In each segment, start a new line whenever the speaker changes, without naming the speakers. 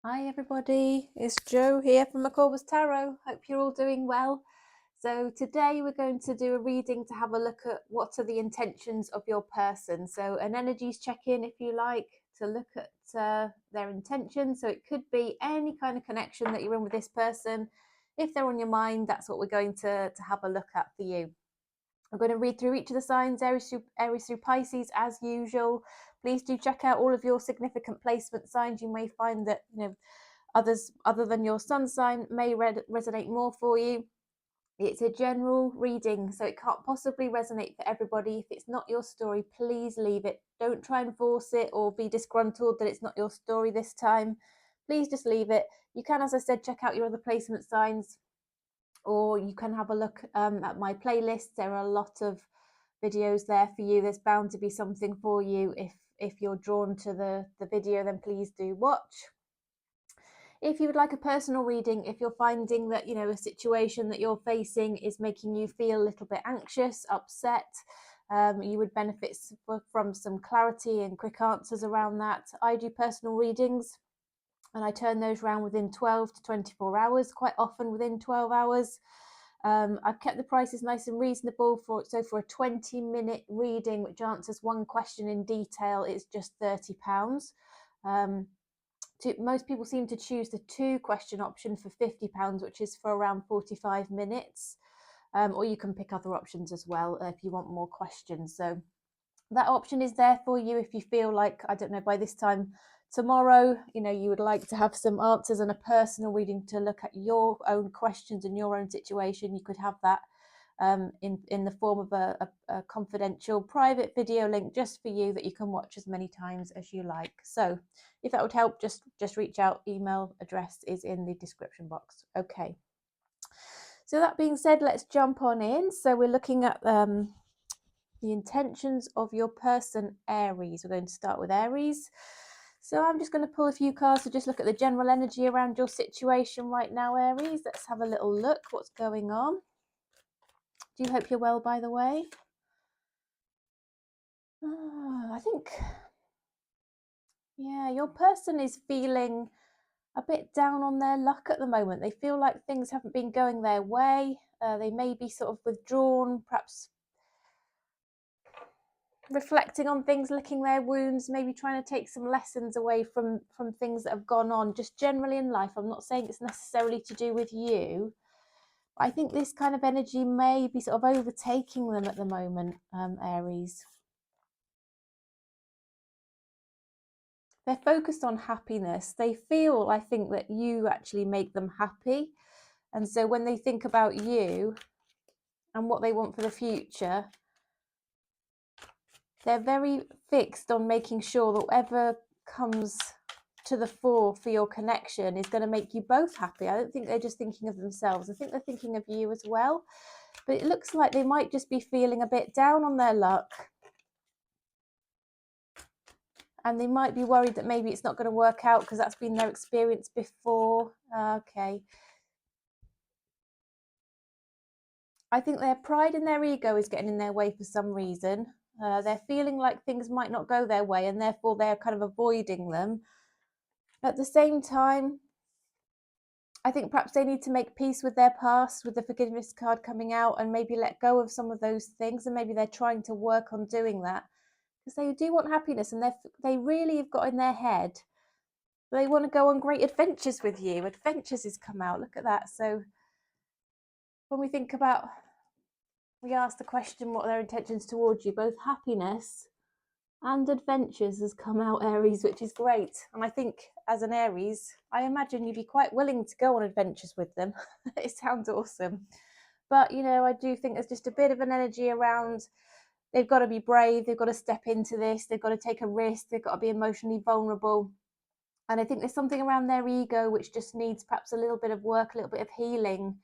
Hi everybody, it's Jo here from McCorvus Tarot. Hope you're all doing well. So today we're going to do a reading to have a look at what are the intentions of your person. So an energies check-in, if you like, to look at their intentions. So it could be any kind of connection that you're in with this person. If they're on your mind, that's what we're going to have a look at for you. I'm going to read through each of the signs, Aries through Pisces, as usual. Please do check out all of your significant placement signs. You may find that others other than your sun sign may resonate more for you. It's a general reading, so it can't possibly resonate for everybody. If it's not your story, please leave it. Don't try and force it or be disgruntled that it's not your story this time. Please just leave it. You can, as I said, check out your other placement signs, or you can have a look at my playlist. There are a lot of videos there for you. There's bound to be something for you. If you're drawn to the video, then please do watch. If you would like a personal reading, if you're finding that a situation that you're facing is making you feel a little bit anxious, upset, you would benefit from some clarity and quick answers around that. I do personal readings and I turn those around within 12 to 24 hours, quite often within 12 hours. I've kept the prices nice and reasonable for a 20-minute reading which answers one question in detail. It's just £30. Most people seem to choose the 2-question option for £50, which is for around 45 minutes. Or you can pick other options as well if you want more questions. So that option is there for you if you feel like, I don't know, by this time tomorrow, you would like to have some answers and a personal reading to look at your own questions and your own situation. You could have that in the form of a confidential private video link just for you that you can watch as many times as you like. So if that would help, just reach out. Email address is in the description box. Okay, so that being said, let's jump on in. So we're looking at the intentions of your person, Aries. We're going to start with Aries. So I'm just going to pull a few cards to just look at the general energy around your situation right now, Aries. Let's have a little look what's going on. Do you hope you're well, by the way? I think, yeah, your person is feeling a bit down on their luck at the moment. They feel like things haven't been going their way. They may be sort of withdrawn, perhaps reflecting on things, licking their wounds, maybe trying to take some lessons away from things that have gone on just generally in life. I'm not saying it's necessarily to do with you, but I think this kind of energy may be sort of overtaking them at the moment, Aries. They're focused on happiness. They feel, I think, that you actually make them happy. And so when they think about you and what they want for the future, they're very fixed on making sure that whatever comes to the fore for your connection is going to make you both happy. I don't think they're just thinking of themselves. I think they're thinking of you as well. But it looks like they might just be feeling a bit down on their luck. And they might be worried that maybe it's not going to work out because that's been their experience before. Okay. I think their pride and their ego is getting in their way for some reason. They're feeling like things might not go their way and therefore they're kind of avoiding them. At the same time, I think perhaps they need to make peace with their past, with the forgiveness card coming out, and maybe let go of some of those things. And maybe they're trying to work on doing that because they do want happiness, and they really have got in their head they want to go on great adventures with you. Adventures has come out. Look at that. So when we ask the question, what are their intentions towards you? Both happiness and adventures has come out, Aries, which is great. And I think as an Aries, I imagine you'd be quite willing to go on adventures with them. It sounds awesome. But, I do think there's just a bit of an energy around. They've got to be brave. They've got to step into this. They've got to take a risk. They've got to be emotionally vulnerable. And I think there's something around their ego which just needs perhaps a little bit of work, a little bit of healing,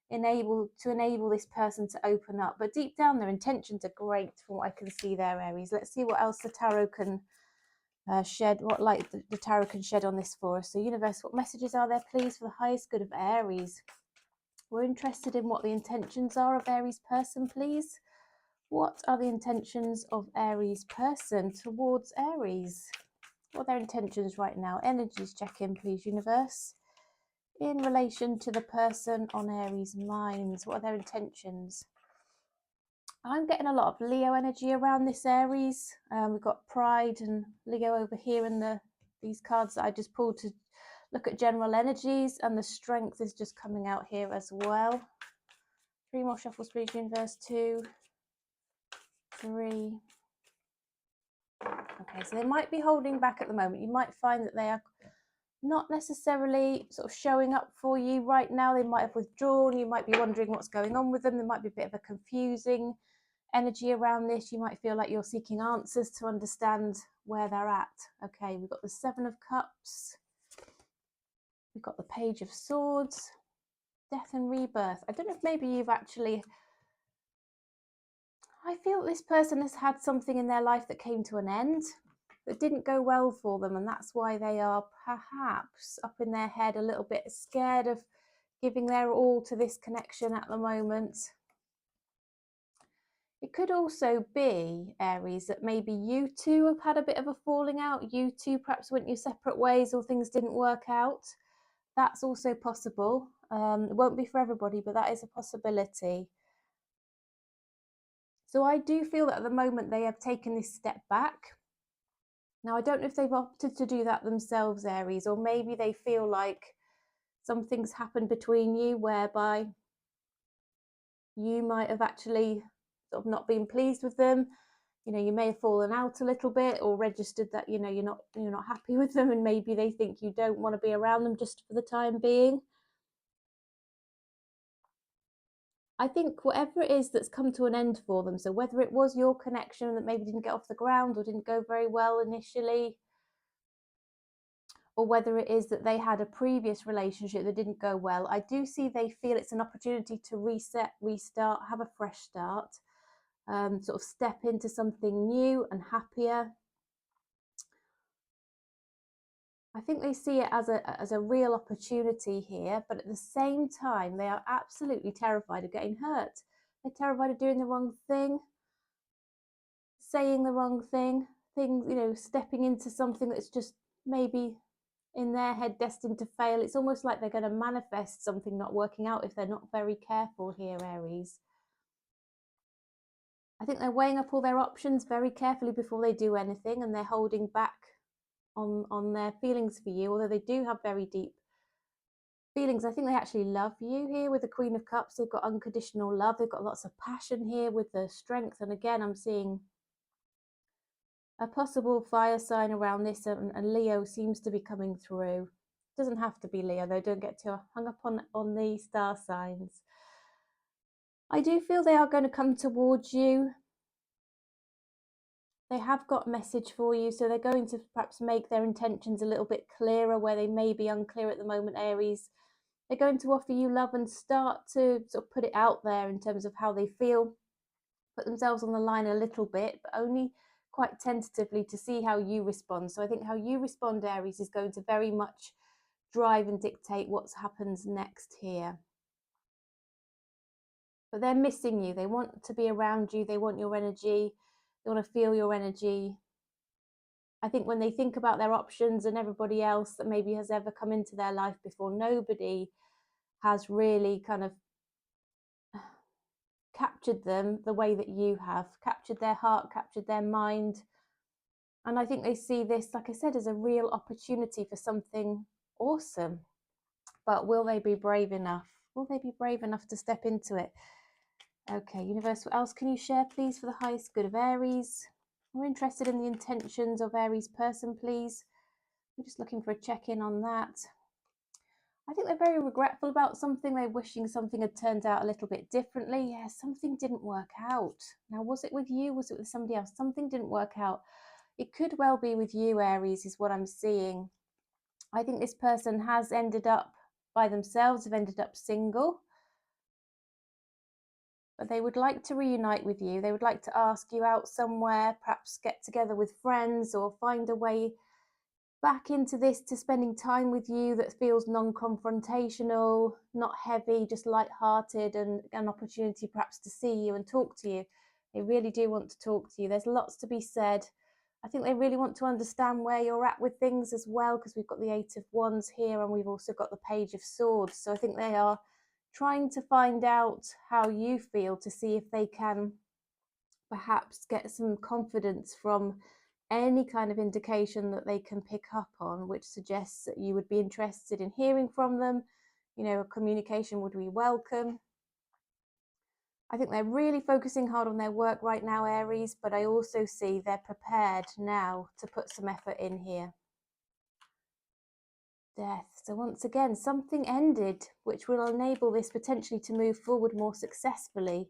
to enable this person to open up. But deep down, their intentions are great from what I can see there, Aries. Let's see what else the tarot can shed, what light the tarot can shed on this for us. So universe, what messages are there, please, for the highest good of Aries? We're interested in what the intentions are of Aries person, please. What are the intentions of Aries person towards Aries? What are their intentions right now? Energies check in, please, universe. In relation to the person on Aries' minds, what are their intentions? I'm getting a lot of Leo energy around this Aries. We've got Pride and Leo over here in these cards that I just pulled to look at general energies, and the Strength is just coming out here as well. 3 more shuffles, please, universe. 2, 3. Okay, so they might be holding back at the moment. You might find that they are not necessarily sort of showing up for you right now. They might have withdrawn. You might be wondering what's going on with them. There might be a bit of a confusing energy around this. You might feel like you're seeking answers to understand where they're at. Okay, we've got the 7 of Cups. We've got the Page of Swords. Death and rebirth. I don't know if maybe you've actually... I feel this person has had something in their life that came to an end, that didn't go well for them, and that's why they are perhaps up in their head a little bit scared of giving their all to this connection at the moment. It could also be, Aries, that maybe you two have had a bit of a falling out. You two perhaps went your separate ways or things didn't work out. That's also possible. It won't be for everybody, but that is a possibility. So I do feel that at the moment they have taken this step back. Now, I don't know if they've opted to do that themselves, Aries, or maybe they feel like something's happened between you whereby you might have actually sort of not been pleased with them. You know, you may have fallen out a little bit or registered that, you know, you're not happy with them, and maybe they think you don't want to be around them just for the time being. I think whatever it is that's come to an end for them, so whether it was your connection that maybe didn't get off the ground or didn't go very well initially, or whether it is that they had a previous relationship that didn't go well, I do see they feel it's an opportunity to reset, restart, have a fresh start, sort of step into something new and happier. I think they see it as a real opportunity here, but at the same time, they are absolutely terrified of getting hurt. They're terrified of doing the wrong thing, saying the wrong thing, stepping into something that's just maybe in their head destined to fail. It's almost like they're going to manifest something not working out if they're not very careful here, Aries. I think they're weighing up all their options very carefully before they do anything, and they're holding back on their feelings for you, although they do have very deep feelings. I think they actually love you here with the Queen of Cups. They've got unconditional love. They've got lots of passion here with the Strength. And again, I'm seeing a possible fire sign around this, and Leo seems to be coming through. Doesn't have to be Leo, though. Don't get too hung up on the star signs. I do feel they are going to come towards you. They have got a message for you, so they're going to perhaps make their intentions a little bit clearer where they may be unclear at the moment, Aries. They're going to offer you love and start to sort of put it out there in terms of how they feel, put themselves on the line a little bit, but only quite tentatively to see how you respond. So I think how you respond, Aries, is going to very much drive and dictate what happens next here. But they're missing you. They want to be around you. They want your energy. They want to feel your energy. I think when they think about their options and everybody else that maybe has ever come into their life before, nobody has really kind of captured them the way that you have, captured their heart, captured their mind. And I think they see this, like I said, as a real opportunity for something awesome. But will they be brave enough? Will they be brave enough to step into it? Okay, universe, what else can you share, please, for the highest good of Aries? We're interested in the intentions of Aries person, please. We're just looking for a check-in on that. I think they're very regretful about something. They're wishing something had turned out a little bit differently. Yeah, something didn't work out. Now, was it with you? Was it with somebody else? Something didn't work out. It could well be with you, Aries, is what I'm seeing. I think this person has ended up by themselves, have ended up single. But they would like to reunite with you. They would like to ask you out somewhere, perhaps get together with friends or find a way back into this, to spending time with you that feels non-confrontational, not heavy, just light-hearted, and an opportunity perhaps to see you and talk to you. They really do want to talk to you. There's lots to be said. I think they really want to understand where you're at with things as well, because we've got the Eight of Wands here and we've also got the Page of Swords. So I think they are trying to find out how you feel to see if they can perhaps get some confidence from any kind of indication that they can pick up on, which suggests that you would be interested in hearing from them. You know, a communication would be welcome. I think they're really focusing hard on their work right now, Aries, but I also see they're prepared now to put some effort in here. Death. So once again, something ended, which will enable this potentially to move forward more successfully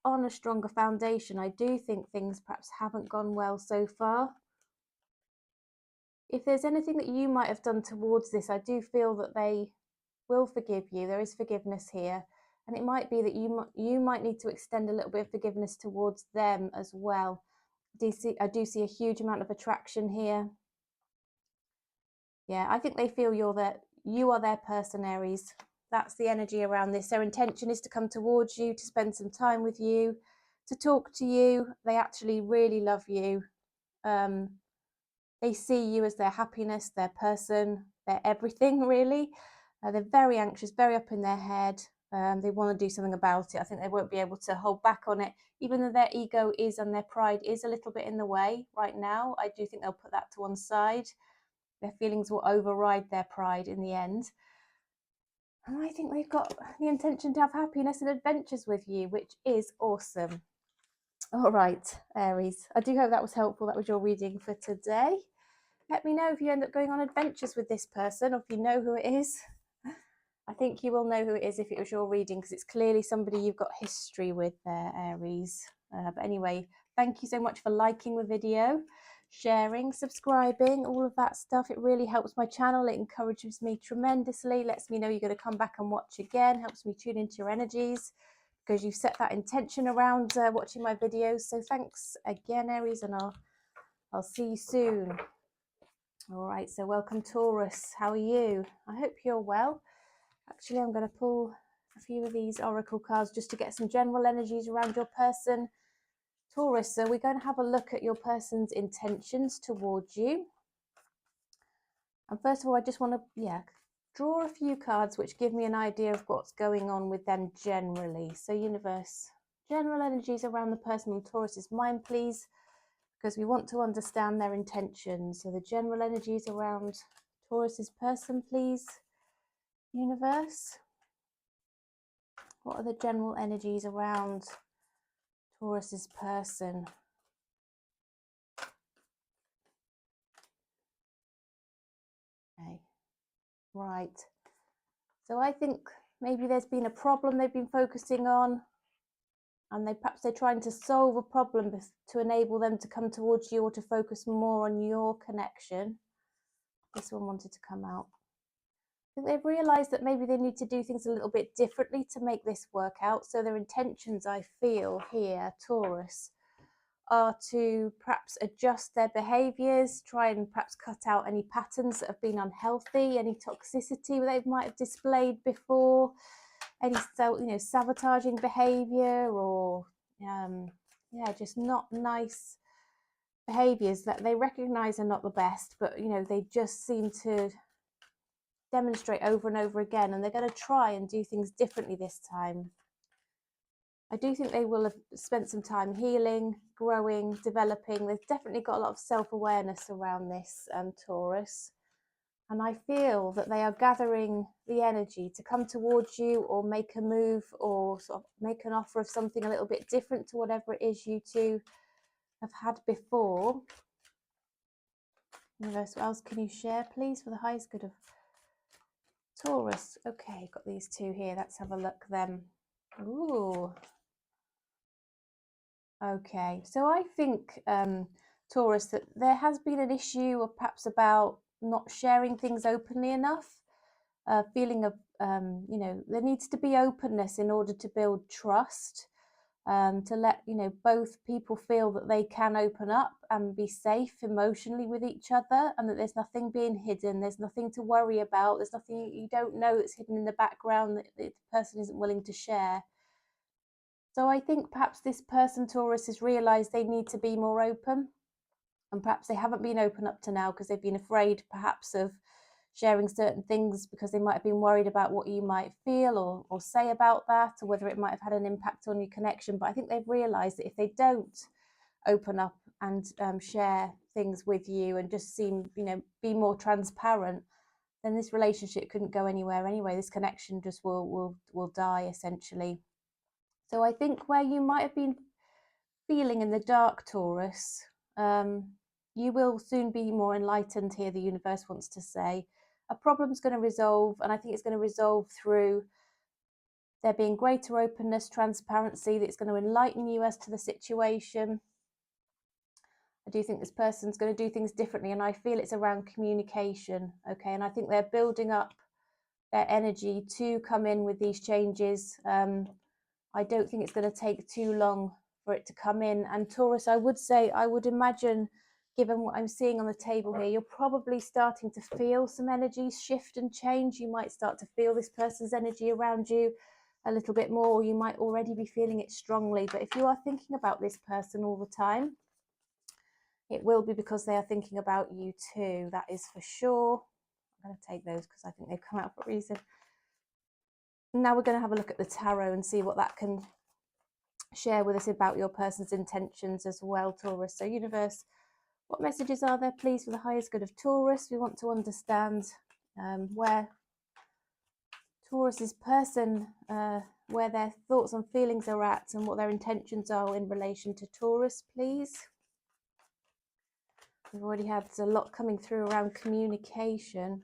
on a stronger foundation. I do think things perhaps haven't gone well so far. If there's anything that you might have done towards this, I do feel that they will forgive you. There is forgiveness here. And it might be that you might need to extend a little bit of forgiveness towards them as well. I do see a huge amount of attraction here. Yeah, I think they feel you are their person, Aries. That's the energy around this. Their intention is to come towards you, to spend some time with you, to talk to you. They actually really love you. They see you as their happiness, their person, their everything, really. They're very anxious, very up in their head. They want to do something about it. I think they won't be able to hold back on it, even though their ego is and their pride is a little bit in the way right now. I do think they'll put that to one side. Their feelings will override their pride in the end. And I think they've got the intention to have happiness and adventures with you, which is awesome. All right, Aries, I do hope that was helpful. That was your reading for today. Let me know if you end up going on adventures with this person, or if you know who it is. I think you will know who it is if it was your reading, because it's clearly somebody you've got history with there, Aries. But anyway, thank you so much for liking the video, sharing, subscribing, all of that stuff. It really helps my channel. It encourages me tremendously, lets me know you're going to come back and watch again, helps me tune into your energies, because you've set that intention around watching my videos. So thanks again, Aries, and I'll see you soon. All right, so welcome, Taurus. How are you? I hope you're well. Actually, I'm going to pull a few of these oracle cards just to get some general energies around your person, Taurus. So we're going to have a look at your person's intentions towards you. And first of all, I just want to, draw a few cards which give me an idea of what's going on with them generally. So universe, general energies around the person on Taurus's mind, please, because we want to understand their intentions. So the general energies around Taurus's person, please, universe. What are the general energies around Taurus's person? Okay, right. So I think maybe there's been a problem they've been focusing on, and perhaps they're trying to solve a problem to enable them to come towards you, or to focus more on your connection. This one wanted to come out. I think they've realised that maybe they need to do things a little bit differently to make this work out. So their intentions, I feel here, Taurus, are to perhaps adjust their behaviours, try and perhaps cut out any patterns that have been unhealthy, any toxicity they might have displayed before, any sabotaging behaviour, or just not nice behaviours that they recognise are not the best, but they just seem to demonstrate over and over again, and they're going to try and do things differently this time. I do think they will have spent some time healing, growing, developing. They've definitely got a lot of self-awareness around this, Taurus. And I feel that they are gathering the energy to come towards you, or make a move, or sort of make an offer of something a little bit different to whatever it is you two have had before. Universe, what else can you share, please, for the highest good of Taurus? Okay, got these two here. Let's have a look then. Ooh. Okay, so I think, Taurus, that there has been an issue, or perhaps about not sharing things openly enough. Feeling of, there needs to be openness in order to build trust, to let, both people feel that they can open up and be safe emotionally with each other, and that there's nothing being hidden, there's nothing to worry about, there's nothing you don't know that's hidden in the background that the person isn't willing to share. So I think perhaps this person, Taurus, has realised they need to be more open. And perhaps they haven't been open up to now because they've been afraid perhaps of sharing certain things because they might have been worried about what you might feel or say about that, or whether it might have had an impact on your connection. But I think they've realised that if they don't open up and share things with you and just seem, be more transparent, then this relationship couldn't go anywhere anyway. This connection just will die essentially. So I think where you might have been feeling in the dark, Taurus, you will soon be more enlightened here, the universe wants to say. A problem's going to resolve, and I think it's going to resolve through there being greater openness, transparency, that's going to enlighten you as to the situation. I do think this person's going to do things differently, and I feel it's around communication, okay? And I think they're building up their energy to come in with these changes. I don't think it's going to take too long for it to come in. And Taurus, I would imagine, given what I'm seeing on the table here, you're probably starting to feel some energies shift and change. You might start to feel this person's energy around you a little bit more, or you might already be feeling it strongly. But if you are thinking about this person all the time, it will be because they are thinking about you too. That is for sure. I'm going to take those because I think they've come out for a reason. Now we're going to have a look at the tarot and see what that can share with us about your person's intentions as well, Taurus. So universe, what messages are there, please, for the highest good of Taurus? We want to understand where Taurus's person, where their thoughts and feelings are at and what their intentions are in relation to Taurus, please. We've already had a lot coming through around communication.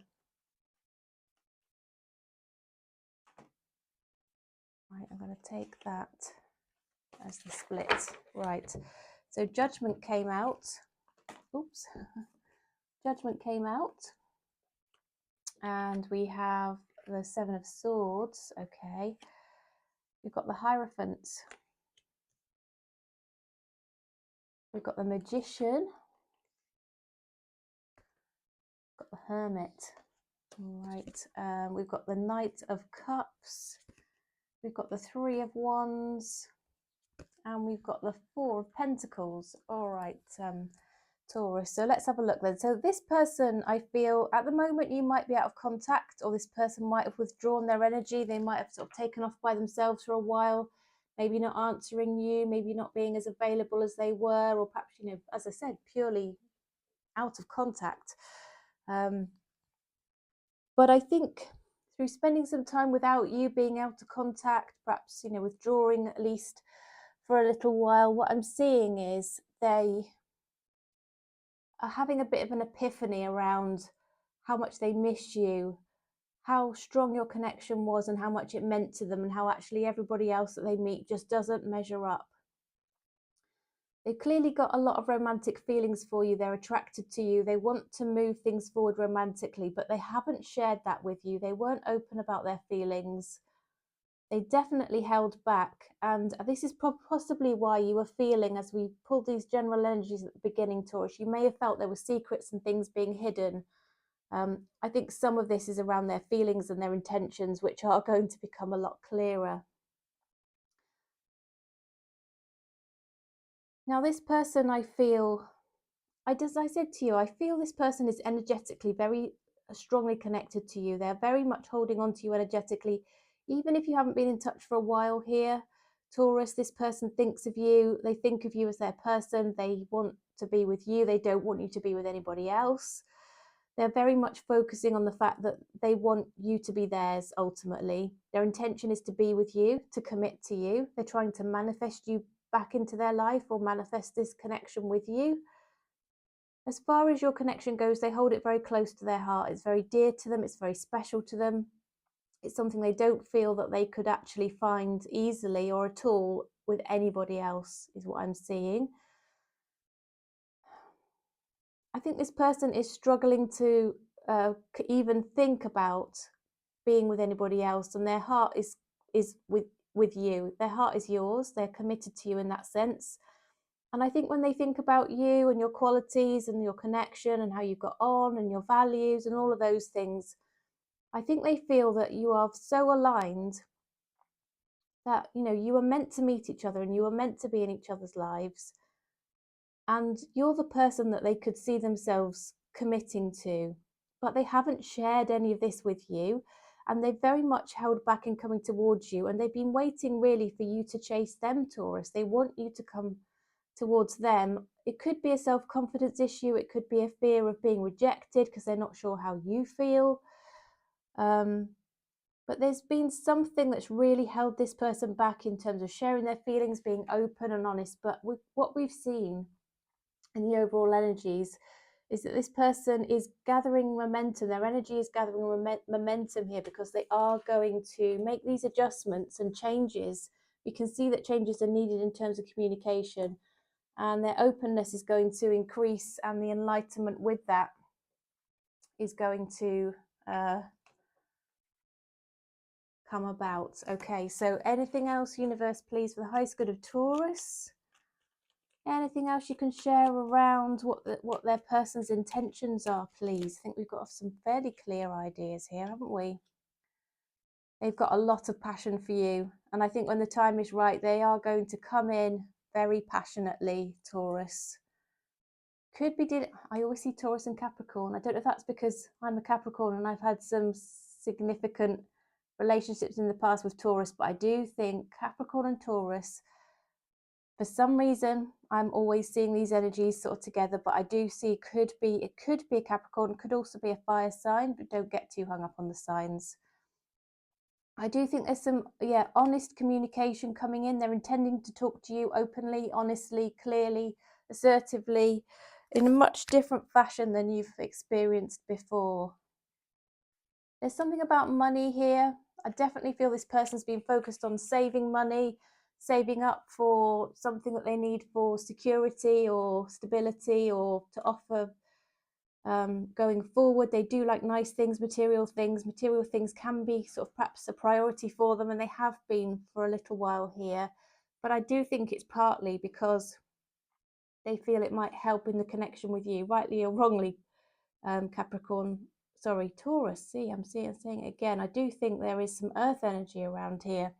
Right, I'm going to take that as the split. Right, so Judgment came out. Oops. Judgment came out. And we have the Seven of Swords. Okay. We've got the Hierophant. We've got the Magician. We've got the Hermit. Right. We've got the Knight of Cups. We've got the Three of Wands. And we've got the Four of Pentacles. All right, Taurus. So let's have a look then. So this person, I feel at the moment you might be out of contact, or this person might have withdrawn their energy. They might have sort of taken off by themselves for a while, maybe not answering you, maybe not being as available as they were, or perhaps, as I said, purely out of contact. But I think through spending some time without you, being out of contact, perhaps, withdrawing at least for a little while, what I'm seeing is they are having a bit of an epiphany around how much they miss you, how strong your connection was and how much it meant to them, and how actually everybody else that they meet just doesn't measure up. They've clearly got a lot of romantic feelings for you. They're attracted to you. They want to move things forward romantically, but they haven't shared that with you. They weren't open about their feelings. They definitely held back. And this is possibly why you were feeling, as we pulled these general energies at the beginning, Taurus, you may have felt there were secrets and things being hidden. I think some of this is around their feelings and their intentions, which are going to become a lot clearer. Now, this person, I feel, as I said to you, I feel this person is energetically very strongly connected to you. They're very much holding on to you energetically. Even if you haven't been in touch for a while here, Taurus, this person thinks of you. They think of you as their person. They want to be with you. They don't want you to be with anybody else. They're very much focusing on the fact that they want you to be theirs ultimately. Their intention is to be with you, to commit to you. They're trying to manifest you back into their life, or manifest this connection with you. As far as your connection goes, they hold it very close to their heart. It's very dear to them. It's very special to them. It's something they don't feel that they could actually find easily or at all with anybody else, is what I'm seeing. I think this person is struggling to even think about being with anybody else, and their heart is with you. Their heart is yours. They're committed to you in that sense. And I think when they think about you and your qualities and your connection and how you got on and your values and all of those things, I think they feel that you are so aligned that, you were meant to meet each other and you were meant to be in each other's lives. and you're the person that they could see themselves committing to, but they haven't shared any of this with you, and they've very much held back in coming towards you, and they've been waiting really for you to chase them, Taurus. They want you to come towards them. It could be a self-confidence issue, it could be a fear of being rejected because they're not sure how you feel, but there's been something that's really held this person back in terms of sharing their feelings, being open and honest. But what we've seen in the overall energies is that this person is gathering momentum. Their energy is gathering momentum here because they are going to make these adjustments and changes. We can see that changes are needed in terms of communication, and their openness is going to increase, and the enlightenment with that is going to come about. Okay, so anything else, universe, please, for the highest good of Taurus? Anything else you can share around what their person's intentions are, please? I think we've got some fairly clear ideas here, haven't we? They've got a lot of passion for you, and I think when the time is right, they are going to come in very passionately, Taurus. Could be, I always see Taurus and Capricorn. I don't know if that's because I'm a Capricorn and I've had some significant relationships in the past with Taurus, but I do think Capricorn and Taurus, for some reason, I'm always seeing these energies sort of together, but I do see it could be a Capricorn, could also be a fire sign, but don't get too hung up on the signs. I do think there's some, honest communication coming in. They're intending to talk to you openly, honestly, clearly, assertively, in a much different fashion than you've experienced before. There's something about money here. I definitely feel this person's been focused on saving money, saving up for something that they need for security or stability or to offer going forward. They do like nice things, material things. Material things can be sort of perhaps a priority for them, and they have been for a little while here. But I do think it's partly because they feel it might help in the connection with you, rightly or wrongly, Taurus. See, I'm saying it again. I do think there is some earth energy around here,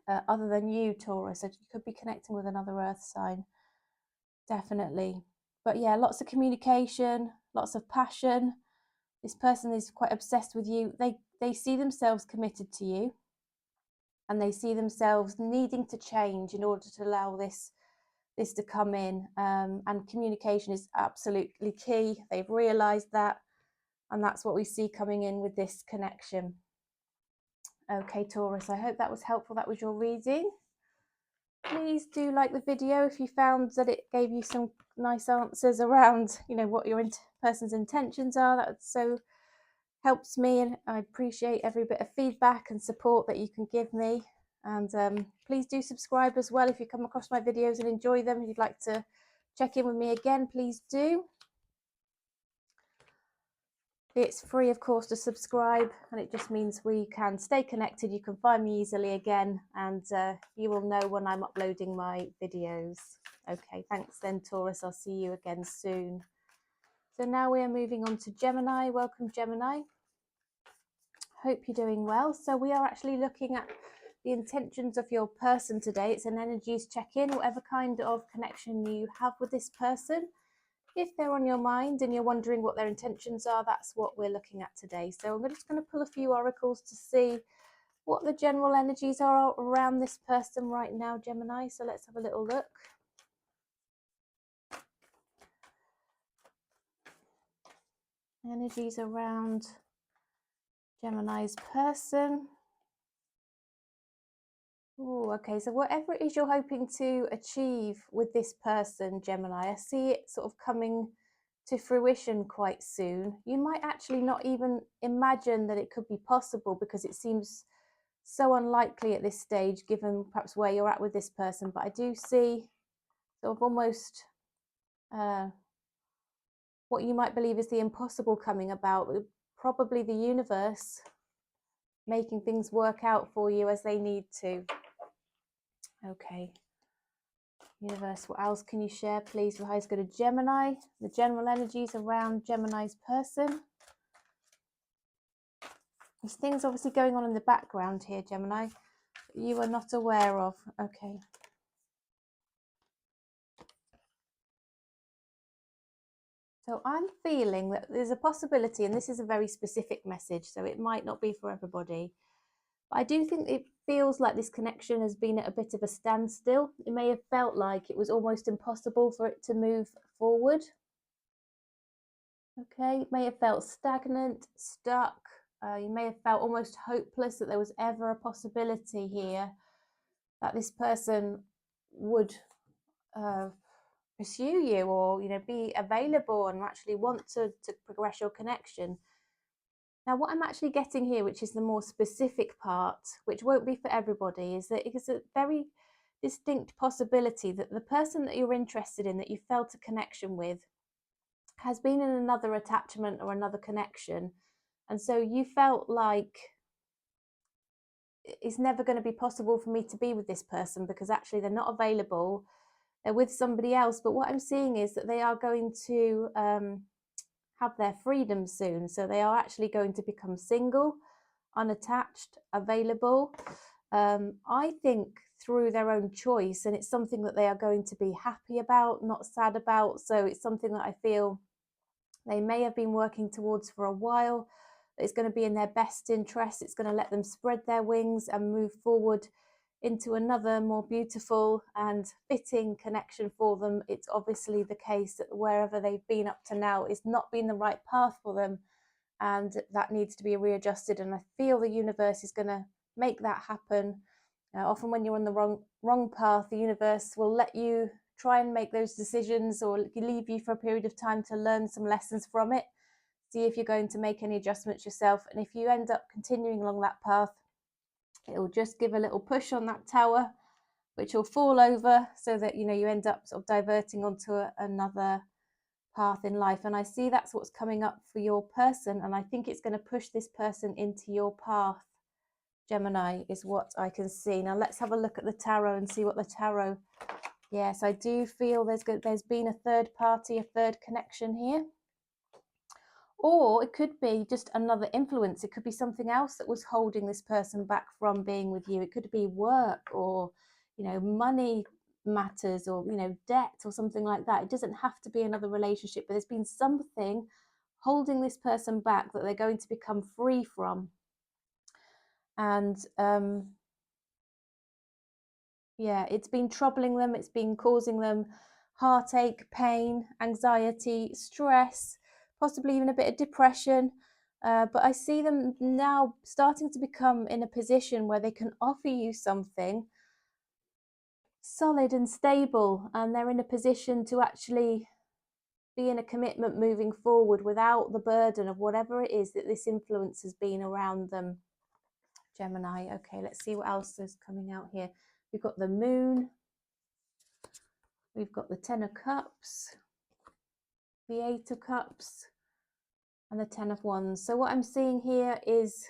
other than you, Taurus. So you could be connecting with another earth sign, definitely. But yeah, lots of communication, lots of passion. This person is quite obsessed with you. They see themselves committed to you, and they see themselves needing to change in order to allow this to come in, and communication is absolutely key. They've realized that, and that's what we see coming in with this connection. Okay, Taurus, I hope that was helpful. That was your reading. Please do like the video if you found that it gave you some nice answers around, what your person's intentions are. That so helps me, and I appreciate every bit of feedback and support that you can give me. And please do subscribe as well if you come across my videos and enjoy them. If you'd like to check in with me again, please do. It's free, of course, to subscribe, and it just means we can stay connected. You can find me easily again, and you will know when I'm uploading my videos. Okay, thanks then, Taurus. I'll see you again soon. So now we are moving on to Gemini. Welcome, Gemini. Hope you're doing well. So we are actually looking at the intentions of your person today. It's an energies check-in, whatever kind of connection you have with this person. If they're on your mind and you're wondering what their intentions are, that's what we're looking at today. So I'm just going to pull a few oracles to see what the general energies are around this person right now, Gemini. So let's have a little look. Energies around Gemini's person. Oh, okay. So whatever it is you're hoping to achieve with this person, Gemini, I see it sort of coming to fruition quite soon. You might actually not even imagine that it could be possible because it seems so unlikely at this stage, given perhaps where you're at with this person. But I do see sort of almost what you might believe is the impossible coming about, probably the universe making things work out for you as they need to. Okay. Universe, what else can you share, please, for the highest good of Gemini? The general energies around Gemini's person. There's things obviously going on in the background here, Gemini, that you are not aware of. Okay. So I'm feeling that there's a possibility, and this is a very specific message, so it might not be for everybody. But I do think it feels like this connection has been at a bit of a standstill. It may have felt like it was almost impossible for it to move forward. Okay, it may have felt stagnant, stuck. You may have felt almost hopeless that there was ever a possibility here that this person would pursue you, or be available and actually want to progress your connection. Now, what I'm actually getting here, which is the more specific part, which won't be for everybody, is that it's a very distinct possibility that the person that you're interested in, that you felt a connection with, has been in another attachment or another connection. And so you felt like it's never going to be possible for me to be with this person because actually they're not available. They're with somebody else. But what I'm seeing is that they are going to have their freedom soon. So they are actually going to become single, unattached, available. I think through their own choice, and it's something that they are going to be happy about, not sad about. So it's something that I feel they may have been working towards for a while. It's going to be in their best interest. It's going to let them spread their wings and move forward into another more beautiful and fitting connection for them. It's obviously the case that wherever they've been up to now is not been the right path for them, and that needs to be readjusted. And I feel the universe is going to make that happen. Often when you're on the wrong path, the universe will let you try and make those decisions, or leave you for a period of time to learn some lessons from it, see if you're going to make any adjustments yourself. And if you end up continuing along that path, it will just give a little push on that tower, which will fall over, so that you end up sort of diverting onto another path in life. And I see that's what's coming up for your person, and I think it's going to push this person into your path. Gemini is what I can see. Now let's have a look at the tarot and see what the tarot. Yes, I do feel there's been a third party, a third connection here. Or it could be just another influence. It could be something else that was holding this person back from being with you. It could be work, or money matters, or debt, or something like that. It doesn't have to be another relationship, but there's been something holding this person back that they're going to become free from. And yeah, it's been troubling them. It's been causing them heartache, pain, anxiety, stress, possibly even a bit of depression. But I see them now starting to become in a position where they can offer you something solid and stable, and they're in a position to actually be in a commitment moving forward without the burden of whatever it is that this influence has been around them. Gemini. Okay, let's see what else is coming out here. We've got the moon. We've got the 10 of cups, the 8 of cups, and the 10 of wands. So what I'm seeing here is,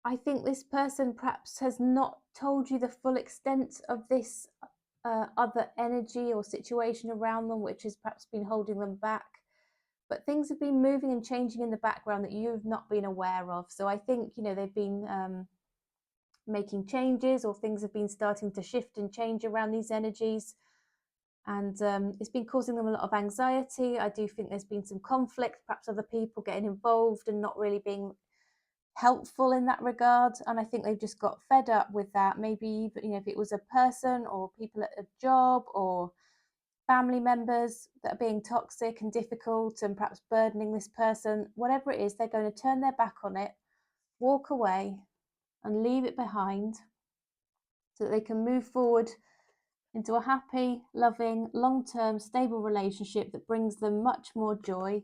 I think this person perhaps has not told you the full extent of this other energy or situation around them, which has perhaps been holding them back. But things have been moving and changing in the background that you've not been aware of. So I think, they've been making changes, or things have been starting to shift and change around these energies. And it's been causing them a lot of anxiety. I do think there's been some conflict, perhaps other people getting involved and not really being helpful in that regard. And I think they've just got fed up with that. Maybe, if it was a person or people at a job or family members that are being toxic and difficult and perhaps burdening this person, whatever it is, they're going to turn their back on it, walk away and leave it behind, so that they can move forward into a happy, loving, long-term, stable relationship that brings them much more joy,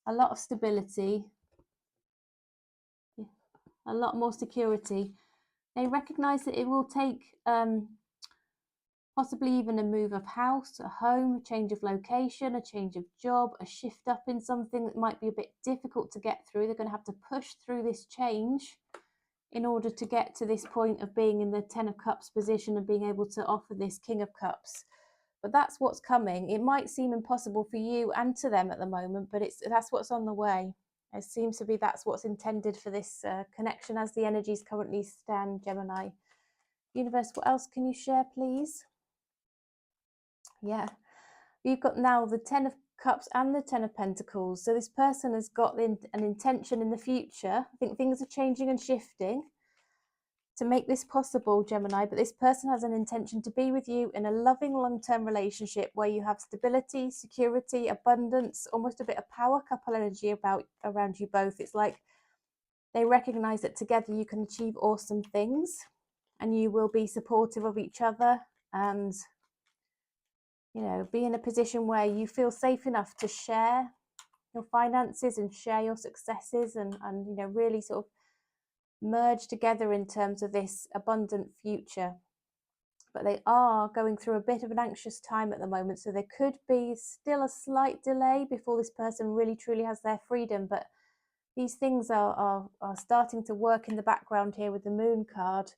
a lot of stability, a lot more security. They recognise that it will take possibly even a move of house, a home, a change of location, a change of job, a shift up in something that might be a bit difficult to get through. They're going to have to push through this change in order to get to this point of being in the 10 of cups position and being able to offer this King of Cups. But that's what's coming. It might seem impossible for you and to them at the moment, but that's what's on the way. It seems to be that's what's intended for this connection as the energies currently stand, Gemini. Universe, what else can you share, please? Yeah, You've got now the 10 of Cups and the 10 of Pentacles. So this person has got an intention in the future. I think things are changing and shifting to make this possible, Gemini, but this person has an intention to be with you in a loving long-term relationship where you have stability, security, abundance, almost a bit of power couple energy around you both. It's like they recognize that together you can achieve awesome things and you will be supportive of each other and, you know, be in a position where you feel safe enough to share your finances and share your successes and you know, really sort of merge together in terms of this abundant future. But they are going through a bit of an anxious time at the moment, so there could be still a slight delay before this person really truly has their freedom. But these things are starting to work in the background here with the Moon card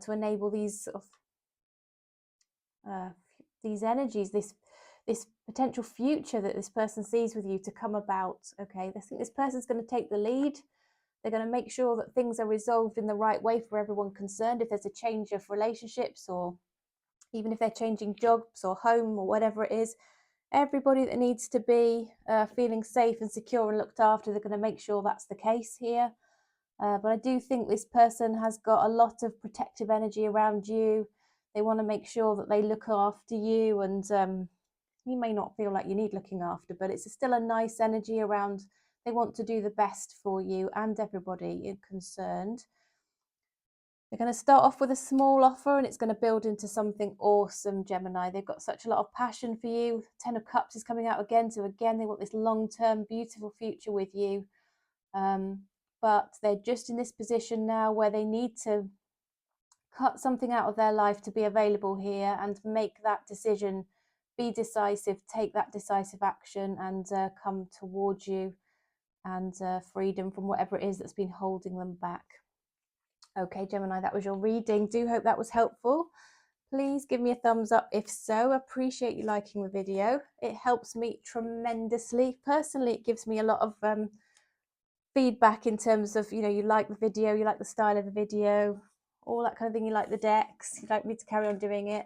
to enable these sort of these energies, this potential future that this person sees with you to come about. Okay, I think this person's going to take the lead. They're going to make sure that things are resolved in the right way for everyone concerned. If there's a change of relationships, or even if they're changing jobs or home or whatever it is, everybody that needs to be feeling safe and secure and looked after, they're going to make sure that's the case here. But I do think this person has got a lot of protective energy around you. They want to make sure that they look after you, and you may not feel like you need looking after, but it's still a nice energy around. They want to do the best for you and everybody concerned. They're going to start off with a small offer and it's going to build into something awesome, Gemini. They've got such a lot of passion for you. 10 of Cups is coming out again. So again, they want this long-term, beautiful future with you. But they're just in this position now where they need to cut something out of their life to be available here and make that decision, be decisive, take that decisive action and come towards you and freedom from whatever it is that's been holding them back. Okay, Gemini, that was your reading. Do hope that was helpful. Please give me a thumbs up if so. Appreciate you liking the video. It helps me tremendously. Personally, it gives me a lot of feedback in terms of, you know, you like the video, you like the style of the video, all that kind of thing. You like the decks, you'd like me to carry on doing it.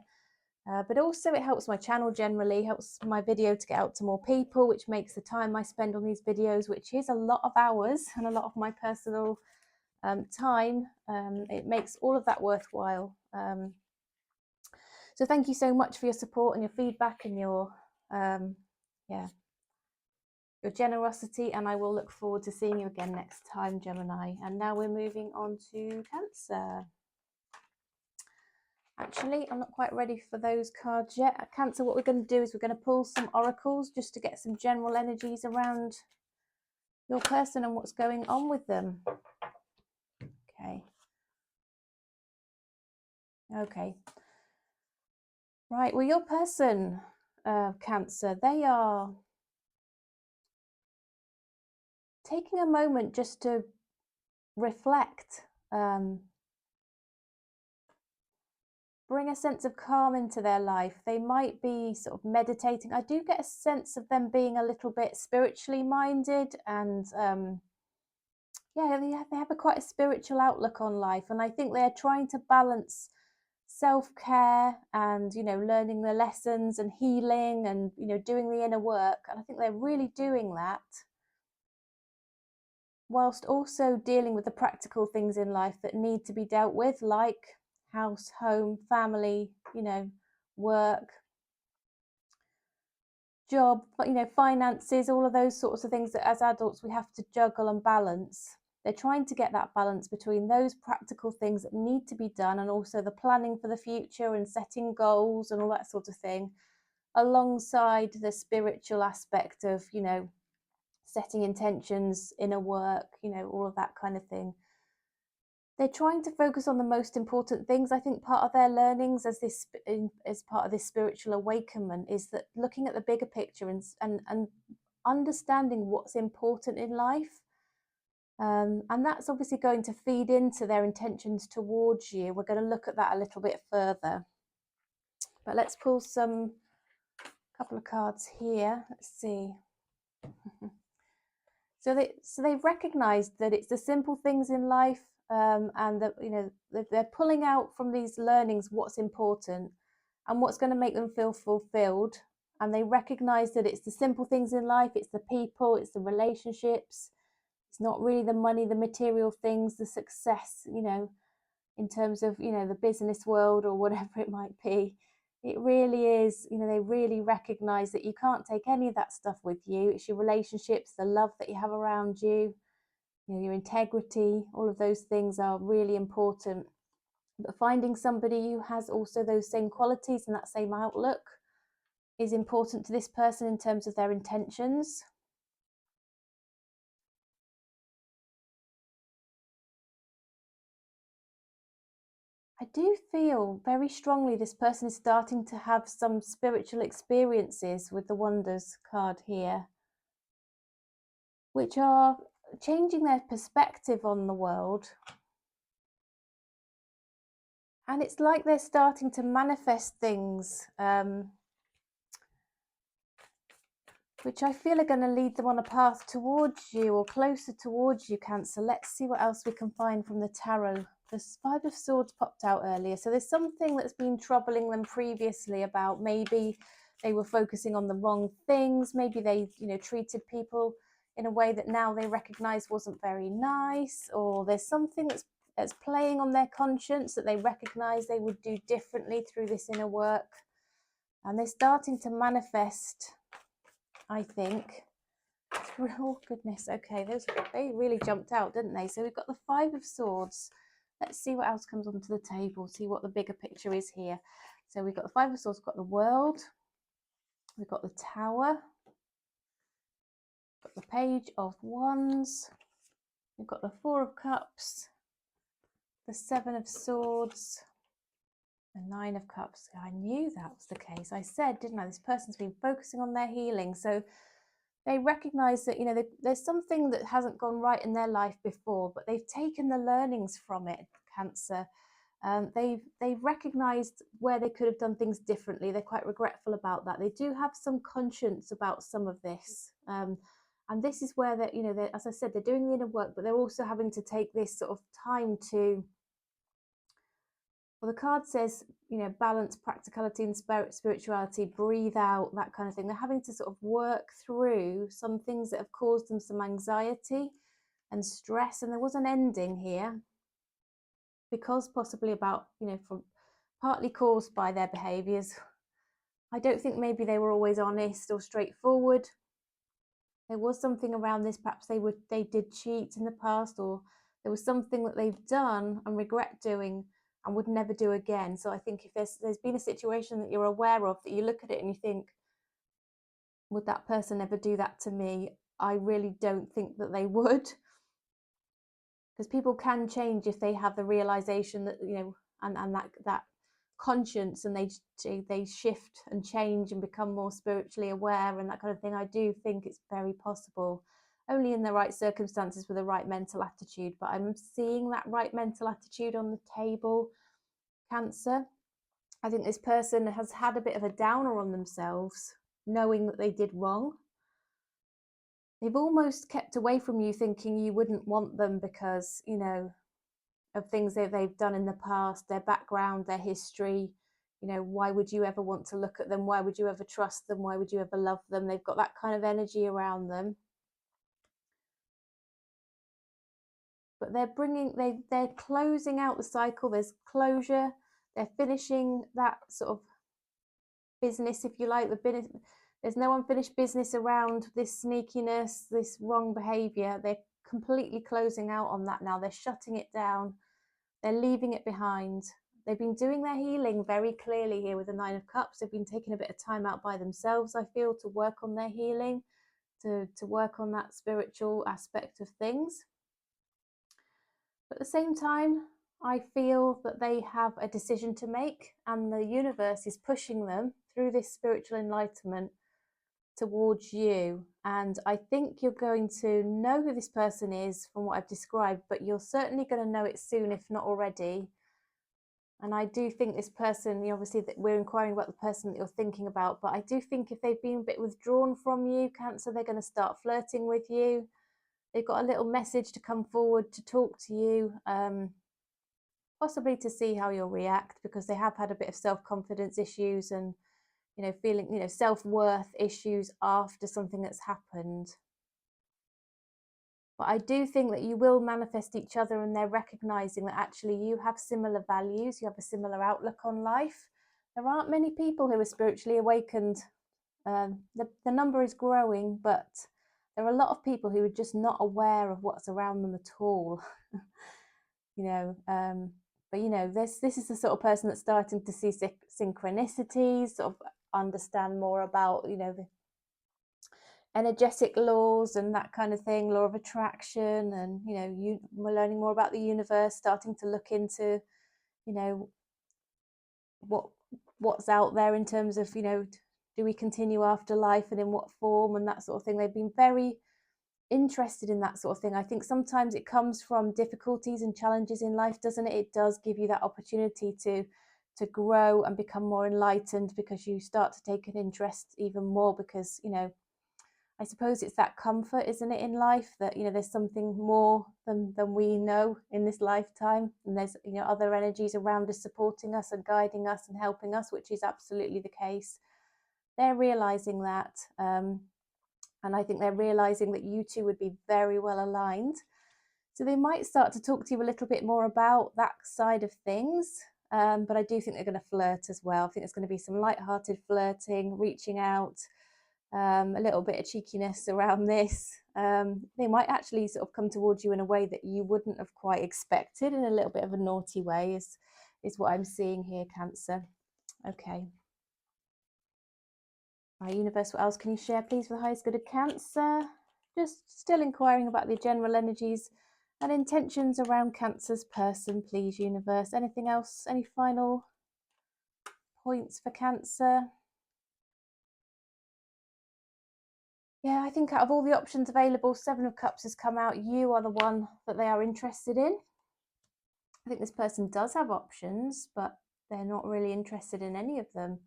But also it helps my channel generally, helps my video to get out to more people, which makes the time I spend on these videos, which is a lot of hours and a lot of my personal time, it makes all of that worthwhile. So thank you so much for your support and your feedback and your generosity, and I will look forward to seeing you again next time, Gemini. And now we're moving on to Cancer. Actually, I'm not quite ready for those cards yet. At Cancer, what we're going to do is we're going to pull some oracles just to get some general energies around your person and what's going on with them. Okay. Right, well, your person, Cancer, they are taking a moment just to reflect, bring a sense of calm into their life. They might be sort of meditating. I do get a sense of them being a little bit spiritually minded and they have quite a spiritual outlook on life, and I think they're trying to balance self-care and, you know, learning the lessons and healing and, you know, doing the inner work, and I think they're really doing that whilst also dealing with the practical things in life that need to be dealt with, like house, home, family, you know, work, job, you know, finances, all of those sorts of things that as adults we have to juggle and balance. They're trying to get that balance between those practical things that need to be done and also the planning for the future and setting goals and all that sort of thing, alongside the spiritual aspect of, you know, setting intentions, inner work, you know, all of that kind of thing. They're trying to focus on the most important things. I think part of their learnings as part of this spiritual awakenment is that looking at the bigger picture and understanding what's important in life. And that's obviously going to feed into their intentions towards you. We're going to look at that a little bit further. But let's pull a couple of cards here. Let's see. So they've recognized that it's the simple things in life, and that, you know, they're pulling out from these learnings what's important and what's going to make them feel fulfilled. and they recognize that it's the simple things in life, it's the people, it's the relationships, it's not really the money, the material things, the success, you know, in terms of, you know, the business world or whatever it might be. It really is, you know, they really recognize that you can't take any of that stuff with you. It's your relationships, the love that you have around you, you know, your integrity, all of those things are really important. But finding somebody who has also those same qualities and that same outlook is important to this person in terms of their intentions. I do feel very strongly this person is starting to have some spiritual experiences with the Wonders card here, which are changing their perspective on the world. And it's like they're starting to manifest things, which I feel are going to lead them on a path towards you or closer towards you, Cancer. Let's see what else we can find from the tarot. The Five of Swords popped out earlier. So there's something that's been troubling them previously about maybe they were focusing on the wrong things. Maybe they, you know, treated people in a way that now they recognize wasn't very nice, or there's something that's playing on their conscience that they recognize they would do differently through this inner work. And they're starting to manifest, I think. Oh goodness, okay, they really jumped out, didn't they? So we've got the Five of Swords. Let's see what else comes onto the table, see what the bigger picture is here. So we've got the Five of Swords, we've got the World, we've got the Tower, we've got the Page of Wands, we've got the Four of Cups, the Seven of Swords, the Nine of Cups. I knew that was the case. I said, didn't I, this person's been focusing on their healing. So they recognize that, you know, there's something that hasn't gone right in their life before, but they've taken the learnings from it, Cancer. They've recognized where they could have done things differently. They're quite regretful about that. They do have some conscience about some of this. And this is where they're, you know, as I said, they're doing the inner work, but they're also having to take this sort of time to, well, the card says, you know, balance, practicality and spirituality, breathe out, that kind of thing. They're having to sort of work through some things that have caused them some anxiety and stress. And there was an ending here because possibly about, you know, from partly caused by their behaviours. I don't think maybe they were always honest or straightforward. There was something around this, perhaps they did cheat in the past, or there was something that they've done and regret doing and would never do again. So I think if there's been a situation that you're aware of, that you look at it and you think, would that person ever do that to me? I really don't think that they would, because people can change if they have the realization that, you know, and that conscience, and they shift and change and become more spiritually aware and that kind of thing. I do think it's very possible, only in the right circumstances with the right mental attitude. But I'm seeing that right mental attitude on the table, Cancer. I think this person has had a bit of a downer on themselves, knowing that they did wrong. They've almost kept away from you, thinking you wouldn't want them because, you know, of things that they've done in the past, their background, their history. You know, why would you ever want to look at them? Why would you ever trust them? Why would you ever love them? They've got that kind of energy around them. But they're closing out the cycle. There's closure. They're finishing that sort of business, if you like. There's no unfinished business around this sneakiness, this wrong behavior. They're completely closing out on that now. They're shutting it down. They're leaving it behind. They've been doing their healing very clearly here with the Nine of Cups. They've been taking a bit of time out by themselves, I feel, to work on their healing, to work on that spiritual aspect of things. But at the same time, I feel that they have a decision to make, and the universe is pushing them through this spiritual enlightenment towards you. And I think you're going to know who this person is from what I've described, but you're certainly going to know it soon, if not already. And I do think this person, obviously that we're inquiring about the person that you're thinking about, but I do think if they've been a bit withdrawn from you, Cancer, they're going to start flirting with you. They've got a little message to come forward to talk to you, possibly to see how you'll react, because they have had a bit of self-confidence issues, and you know, feeling, you know, self-worth issues after something that's happened. But I do think that you will manifest each other, and they're recognizing that actually you have similar values, you have a similar outlook on life. There aren't many people who are spiritually awakened. The number is growing, but there are a lot of people who are just not aware of what's around them at all. You know, but you know, this is the sort of person that's starting to see synchronicities, sort of understand more about, you know, the energetic laws and that kind of thing, law of attraction, and you know, we're learning more about the universe, starting to look into, you know, what's out there in terms of, you know, do we continue after life and in what form and that sort of thing. They've been very interested in that sort of thing. I think sometimes it comes from difficulties and challenges in life, doesn't it? It does give you that opportunity to grow and become more enlightened, because you start to take an interest even more, because, you know, I suppose it's that comfort, isn't it, in life, that, you know, there's something more than we know in this lifetime, and there's, you know, other energies around us supporting us and guiding us and helping us, which is absolutely the case. They're realizing that, and I think they're realizing that you two would be very well aligned. So they might start to talk to you a little bit more about that side of things, but I do think they're going to flirt as well. I think there's going to be some light-hearted flirting, reaching out, a little bit of cheekiness around this. They might actually sort of come towards you in a way that you wouldn't have quite expected, in a little bit of a naughty way, is what I'm seeing here, Cancer. Okay. Right, universe, what else can you share, please, for the highest good of Cancer? Just still inquiring about the general energies and intentions around Cancer's person, please, universe. Anything else? Any final points for Cancer? Yeah, I think out of all the options available, Seven of Cups has come out. You are the one that they are interested in. I think this person does have options, but they're not really interested in any of them.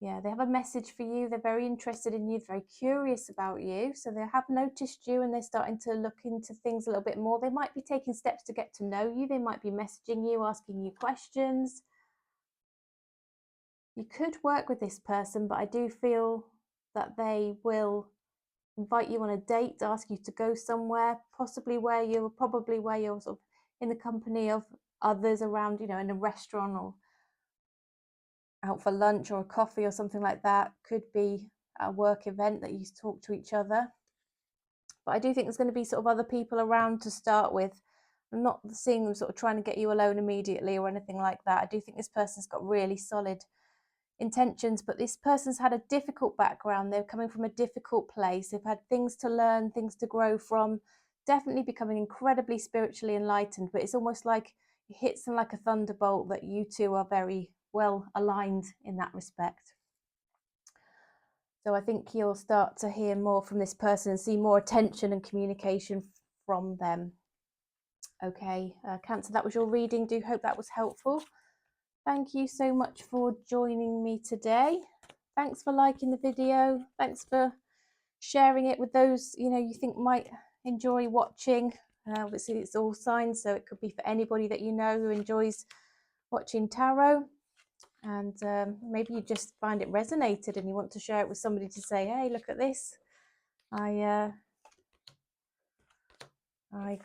Yeah, they have a message for you. They're very interested in you, very curious about you. So they have noticed you, and they're starting to look into things a little bit more. They might be taking steps to get to know you. They might be messaging you, asking you questions. You could work with this person, but I do feel that they will invite you on a date, ask you to go somewhere, probably where you're sort of in the company of others around, you know, in a restaurant or out for lunch or a coffee or something like that. Could be a work event that you talk to each other. But I do think there's going to be sort of other people around to start with. I'm not seeing them sort of trying to get you alone immediately or anything like that. I do think this person's got really solid intentions, but this person's had a difficult background. They're coming from a difficult place. They've had things to learn, things to grow from, definitely becoming incredibly spiritually enlightened, but it's almost like it hits them like a thunderbolt that you two are very well aligned in that respect. So I think you'll start to hear more from this person and see more attention and communication from them. Okay, Cancer, that was your reading. Do hope that was helpful. Thank you so much for joining me today. Thanks for liking the video. Thanks for sharing it with those, you know, you think might enjoy watching. Obviously, it's all signs, so it could be for anybody that you know who enjoys watching tarot. And maybe you just find it resonated and you want to share it with somebody to say, hey, look at this. I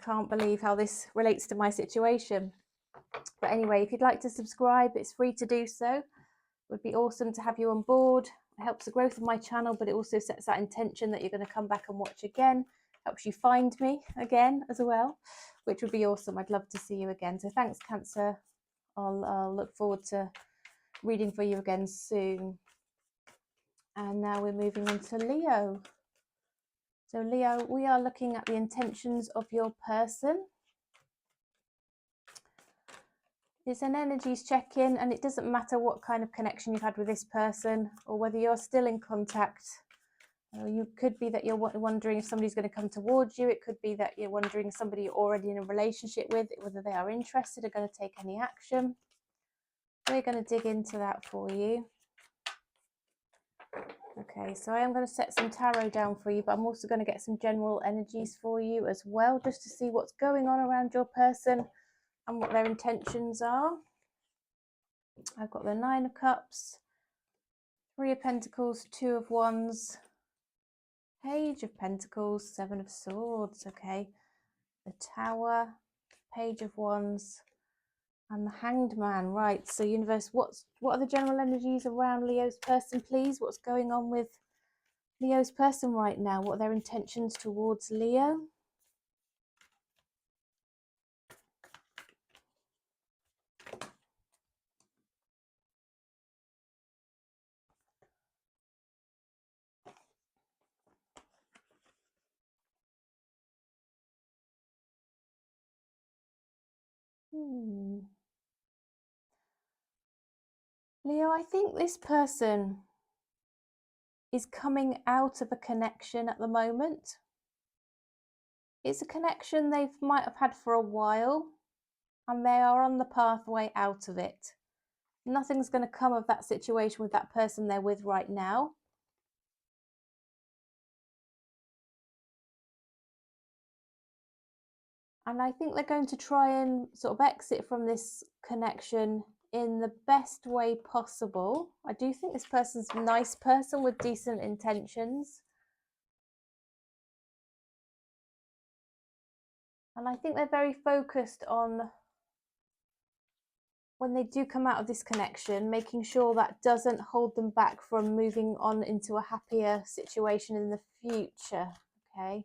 can't believe how this relates to my situation. But anyway, if you'd like to subscribe, it's free to do so. It would be awesome to have you on board. It helps the growth of my channel, but it also sets that intention that you're going to come back and watch again. Helps you find me again as well, which would be awesome. I'd love to see you again. So thanks, Cancer. I'll look forward to reading for you again soon. And now we're moving on to Leo. So Leo, we are looking at the intentions of your person. It's an energies check-in, and it doesn't matter what kind of connection you've had with this person or whether you're still in contact. You could be that you're wondering if somebody's going to come towards you. It could be that you're wondering if somebody you're already in a relationship with, whether they are interested or going to take any action. We're going to dig into that for you. Okay, so I am going to set some tarot down for you, but I'm also going to get some general energies for you as well, just to see what's going on around your person and what their intentions are. I've got the Nine of Cups, Three of Pentacles, Two of Wands, Page of Pentacles, Seven of Swords, okay. The Tower, Page of Wands, and the Hanged Man. Right, so universe, what are the general energies around Leo's person, please? What's going on with Leo's person right now? What are their intentions towards Leo? Leo, I think this person is coming out of a connection at the moment. It's a connection they might have had for a while, and they are on the pathway out of it. Nothing's going to come of that situation with that person they're with right now. And I think they're going to try and sort of exit from this connection in the best way possible. I do think this person's a nice person with decent intentions. And I think they're very focused on, when they do come out of this connection, making sure that doesn't hold them back from moving on into a happier situation in the future. Okay,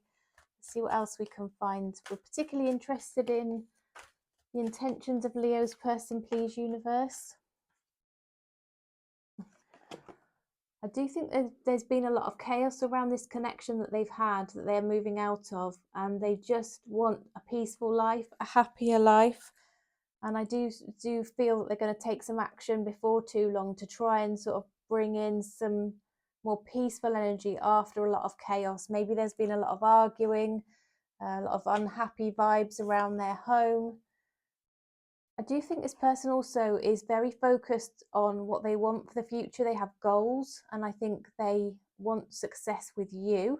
let's see what else we can find. We're particularly interested in the intentions of Leo's person, please, universe. I do think there's been a lot of chaos around this connection that they've had, that they're moving out of, and they just want a peaceful life, a happier life. And I do feel that they're going to take some action before too long to try and sort of bring in some more peaceful energy after a lot of chaos. Maybe there's been a lot of arguing, a lot of unhappy vibes around their home. I do think this person also is very focused on what they want for the future. They have goals, and I think they want success with you.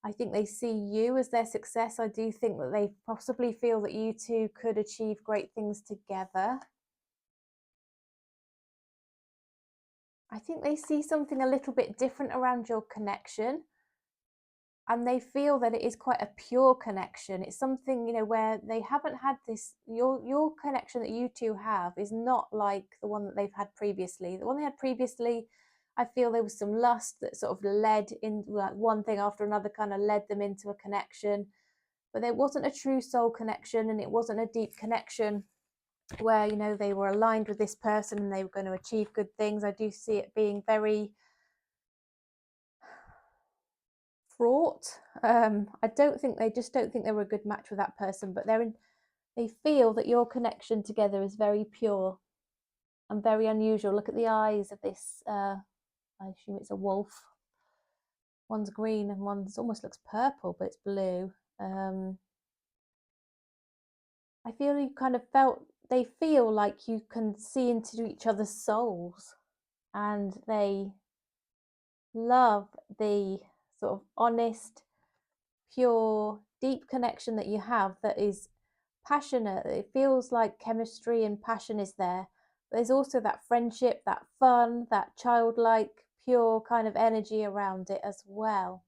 I think they see you as their success. I do think that they possibly feel that you two could achieve great things together. I think they see something a little bit different around your connection, and they feel that it is quite a pure connection. It's something, you know, where they haven't had this, your connection that you two have is not like the one that they've had previously. The one they had previously, I feel there was some lust that sort of led in, like one thing after another kind of led them into a connection, but there wasn't a true soul connection, and it wasn't a deep connection where, you know, they were aligned with this person and they were going to achieve good things. I do see it being very fraught. I don't think, they just don't think they were a good match with that person, but they feel that your connection together is very pure and very unusual. Look at the eyes of this, I assume it's a wolf. One's green and one's almost looks purple, but it's blue. I feel you kind of they feel like you can see into each other's souls, and they love the sort of honest, pure, deep connection that you have that is passionate. It feels like chemistry and passion is there. But there's also that friendship, that fun, that childlike, pure kind of energy around it as well.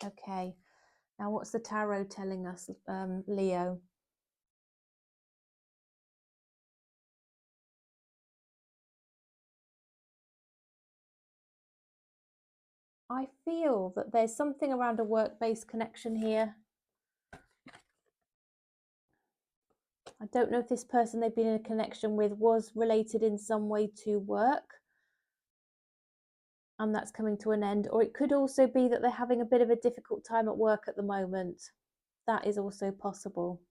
Okay, now what's the tarot telling us, Leo? I feel that there's something around a work-based connection here. I don't know if this person they've been in a connection with was related in some way to work, and that's coming to an end. Or it could also be that they're having a bit of a difficult time at work at the moment. That is also possible.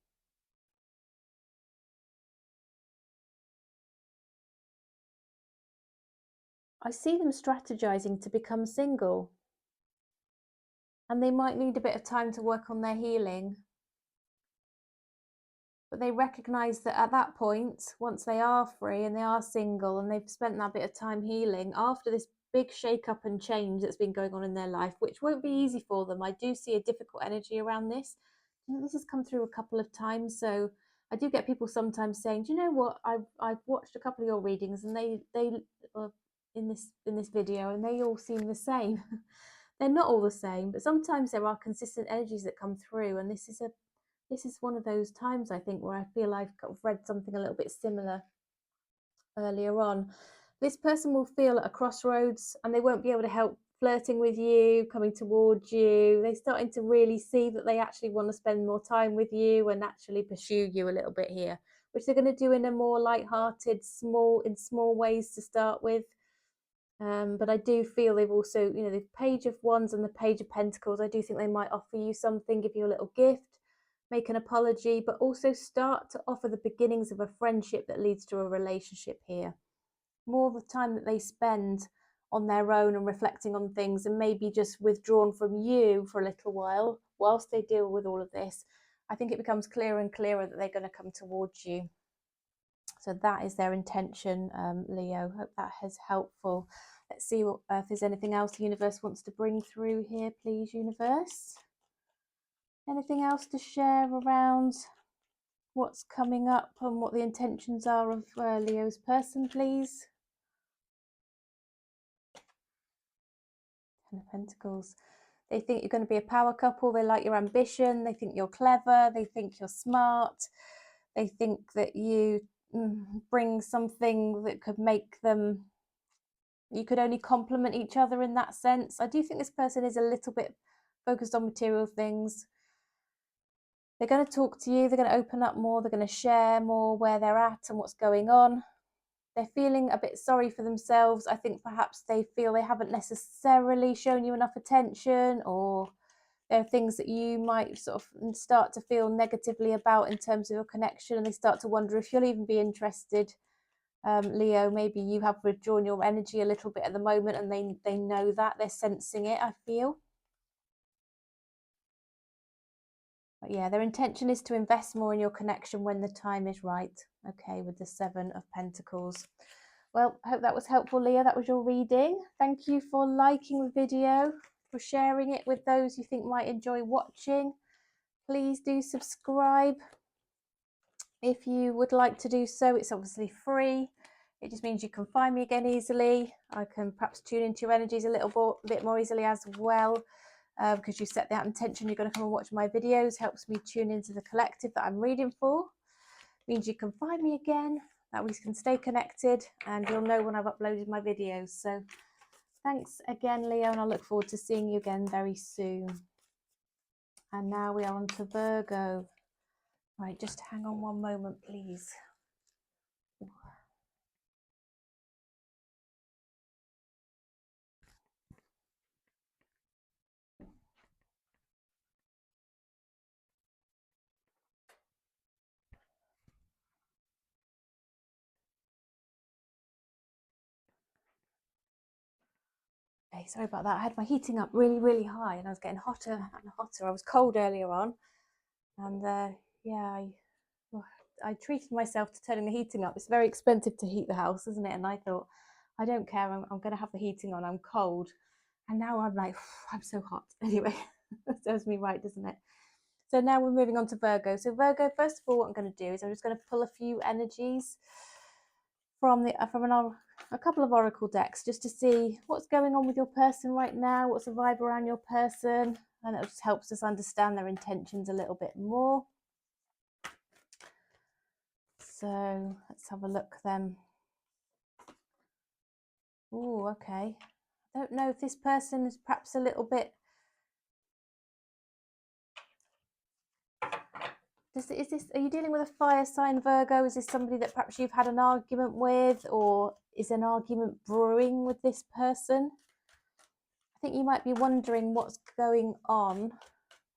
I see them strategizing to become single, and they might need a bit of time to work on their healing. But they recognize that at that point, once they are free and they are single and they've spent that bit of time healing, after this big shake up and change that's been going on in their life, which won't be easy for them. I do see a difficult energy around this. You know, this has come through a couple of times, so I do get people sometimes saying, do you know what, I've watched a couple of your readings, and they in this video, and they all seem the same. They're not all the same, but sometimes there are consistent energies that come through, and this is one of those times, I think, where I feel I've read something a little bit similar earlier on. This person will feel at a crossroads, and they won't be able to help flirting with you, coming towards you. They're starting to really see that they actually want to spend more time with you and actually pursue you a little bit here, which they're going to do in a more light-hearted, small ways to start with. But I do feel they've also, the Page of Wands and the Page of Pentacles, I do think they might offer you something, give you a little gift, make an apology, but also start to offer the beginnings of a friendship that leads to a relationship here. More of the time that they spend on their own and reflecting on things, and maybe just withdrawn from you for a little while whilst they deal with all of this, I think it becomes clearer and clearer that they're going to come towards you. So that is their intention, Leo. Hope that is helpful. Let's see if there's anything else the universe wants to bring through here, please, universe. Anything else to share around what's coming up and what the intentions are of Leo's person, please? Ten of Pentacles. They think you're going to be a power couple. They like your ambition. They think you're clever. They think you're smart. They think that you bring something that could make them, you could only complement each other in that sense. I do think this person is a little bit focused on material things. They're going to talk to you. They're going to open up more. They're going to share more where they're at and what's going on. They're feeling a bit sorry for themselves. I think perhaps they feel they haven't necessarily shown you enough attention, or there are things that you might sort of start to feel negatively about in terms of your connection, and they start to wonder if you'll even be interested. Leo, maybe you have withdrawn your energy a little bit at the moment, and they know that. They're sensing it, I feel. But yeah, their intention is to invest more in your connection when the time is right. Okay, with the Seven of Pentacles. Well, I hope that was helpful, Leo. That was your reading. Thank you for liking the video, for sharing it with those you think might enjoy watching. Please do subscribe if you would like to do so. It's obviously free. It just means you can find me again easily. I can perhaps tune into your energies a little bit more easily as well. Because you set that intention, you're going to come and watch my videos, helps me tune into the collective that I'm reading for. Means you can find me again, that we can stay connected, and you'll know when I've uploaded my videos. So thanks again, Leo, and I look forward to seeing you again very soon. And now we are on to Virgo. Right, just hang on one moment, please. Okay, sorry about that. I had my heating up really, really high, and I was getting hotter and hotter. I was cold earlier on, and yeah, I treated myself to turning the heating up. It's very expensive to heat the house, isn't it? And I thought, I don't care, I'm going to have the heating on. I'm cold, and now I'm like, I'm so hot. Anyway, that serves me right, doesn't it? So now we're moving on to Virgo. So Virgo, first of all, what I'm going to do is I'm just going to pull a few energies from a couple of oracle decks, just to see what's going on with your person right now, what's the vibe around your person, and it just helps us understand their intentions a little bit more. So let's have a look then. Oh, okay. I don't know if this person is perhaps a little bit... Are you dealing with a fire sign, Virgo? Is this somebody that perhaps you've had an argument with, or is an argument brewing with this person? I think you might be wondering what's going on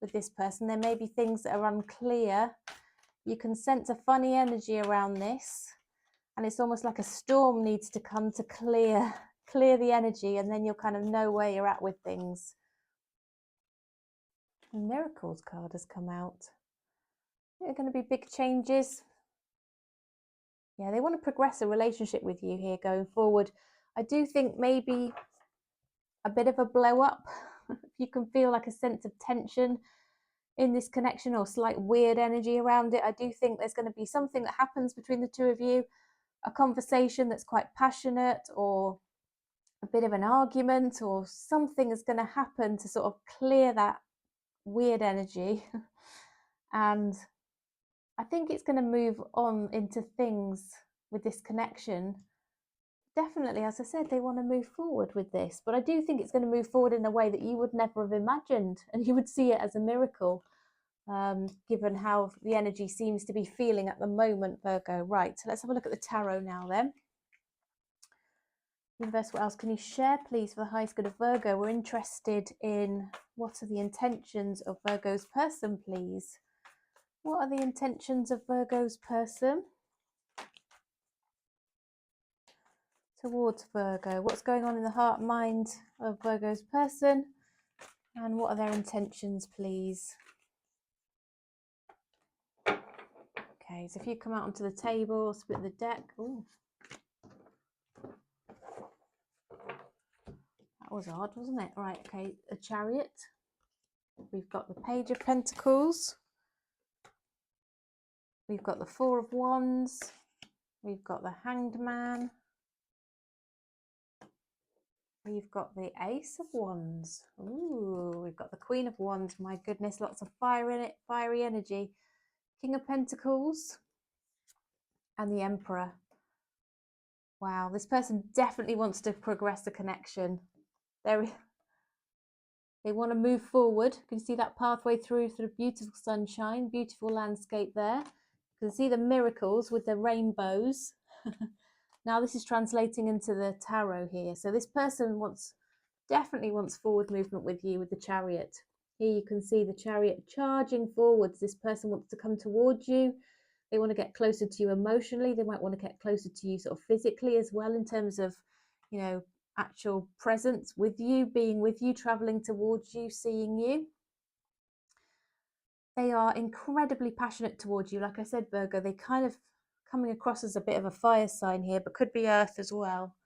with this person. There may be things that are unclear. You can sense a funny energy around this, and it's almost like a storm needs to come to clear the energy, and then you'll kind of know where you're at with things. The Miracles card has come out. There are going to be big changes. Yeah, they want to progress a relationship with you here going forward. I do think maybe a bit of a blow up. You can feel like a sense of tension in this connection, or slight weird energy around it. I do think there's going to be something that happens between the two of you, a conversation that's quite passionate, or a bit of an argument, or something is going to happen to sort of clear that weird energy. And I think it's going to move on into things with this connection. Definitely, as I said, they want to move forward with this, but I do think it's going to move forward in a way that you would never have imagined, and you would see it as a miracle, given how the energy seems to be feeling at the moment, Virgo. Right, so let's have a look at the tarot now then. Universe, what else can you share, please, for the highest good of Virgo? We're interested in what are the intentions of Virgo's person, please. What are the intentions of Virgo's person towards Virgo? What's going on in the heart and mind of Virgo's person? And what are their intentions, please? Okay, so if you come out onto the table, split the deck. Ooh. That was odd, wasn't it? Right, okay, a Chariot. We've got the Page of Pentacles. We've got the Four of Wands. We've got the Hanged Man. We've got the Ace of Wands. Ooh, we've got the Queen of Wands. My goodness, lots of fire in it, fiery energy. King of Pentacles and the Emperor. Wow, this person definitely wants to progress the connection. They want to move forward. You can see that pathway through beautiful sunshine, beautiful landscape there. You can see the miracles with the rainbows. Now this is translating into the tarot here. So this person definitely wants forward movement with you with the Chariot. Here you can see the Chariot charging forwards. This person wants to come towards you. They want to get closer to you emotionally. They might want to get closer to you sort of physically as well, in terms of, you know, actual presence with you, being with you, traveling towards you, seeing you. They are incredibly passionate towards you. Like I said, Virgo, they kind of coming across as a bit of a fire sign here, but could be earth as well.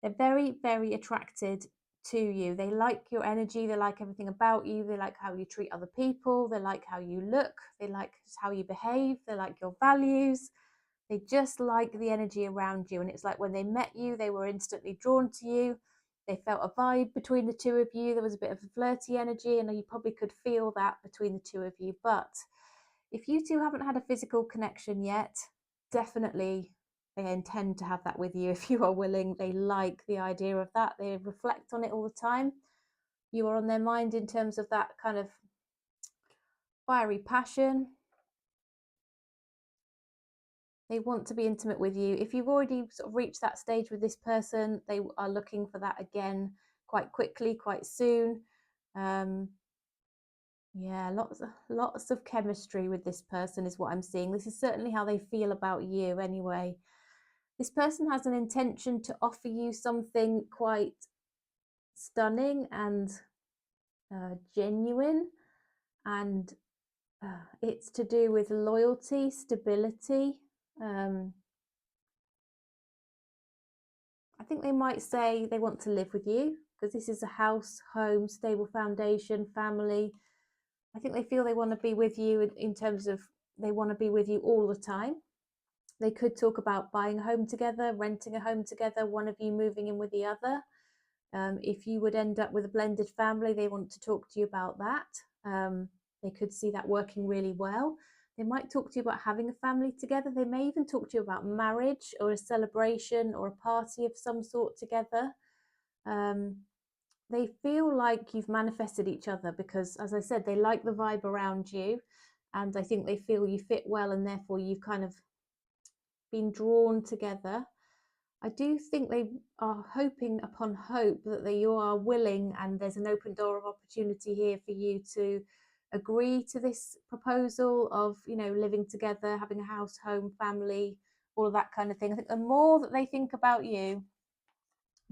They're very, very attracted to you. They like your energy. They like everything about you. They like how you treat other people. They like how you look. They like how you behave. They like your values. They just like the energy around you. And it's like when they met you, they were instantly drawn to you. They felt a vibe between the two of you. There was a bit of a flirty energy, and you probably could feel that between the two of you. But if you two haven't had a physical connection yet, definitely they intend to have that with you if you are willing. They like the idea of that. They reflect on it all the time. You are on their mind in terms of that kind of fiery passion. They want to be intimate with you. If you've already sort of reached that stage with this person, they are looking for that again quite quickly, quite soon. Yeah, lots of chemistry with this person is what I'm seeing. This is certainly how they feel about you anyway. This person has an intention to offer you something quite stunning and genuine, and it's to do with loyalty, stability. I think they might say they want to live with you, because this is a house, home, stable foundation, family. I think they feel they want to be with you in terms of they want to be with you all the time. They could talk about buying a home together, renting a home together, one of you moving in with the other. If you would end up with a blended family, they want to talk to you about that. They could see that working really well. They might talk to you about having a family together. They may even talk to you about marriage or a celebration or a party of some sort together. They feel like you've manifested each other because, as I said, they like the vibe around you, and I think they feel you fit well, and therefore you've kind of been drawn together. I do think they are hoping upon hope that you are willing, and there's an open door of opportunity here for you to agree to this proposal of, you know, living together, having a house, home, family, all of that kind of thing. I think the more that they think about you,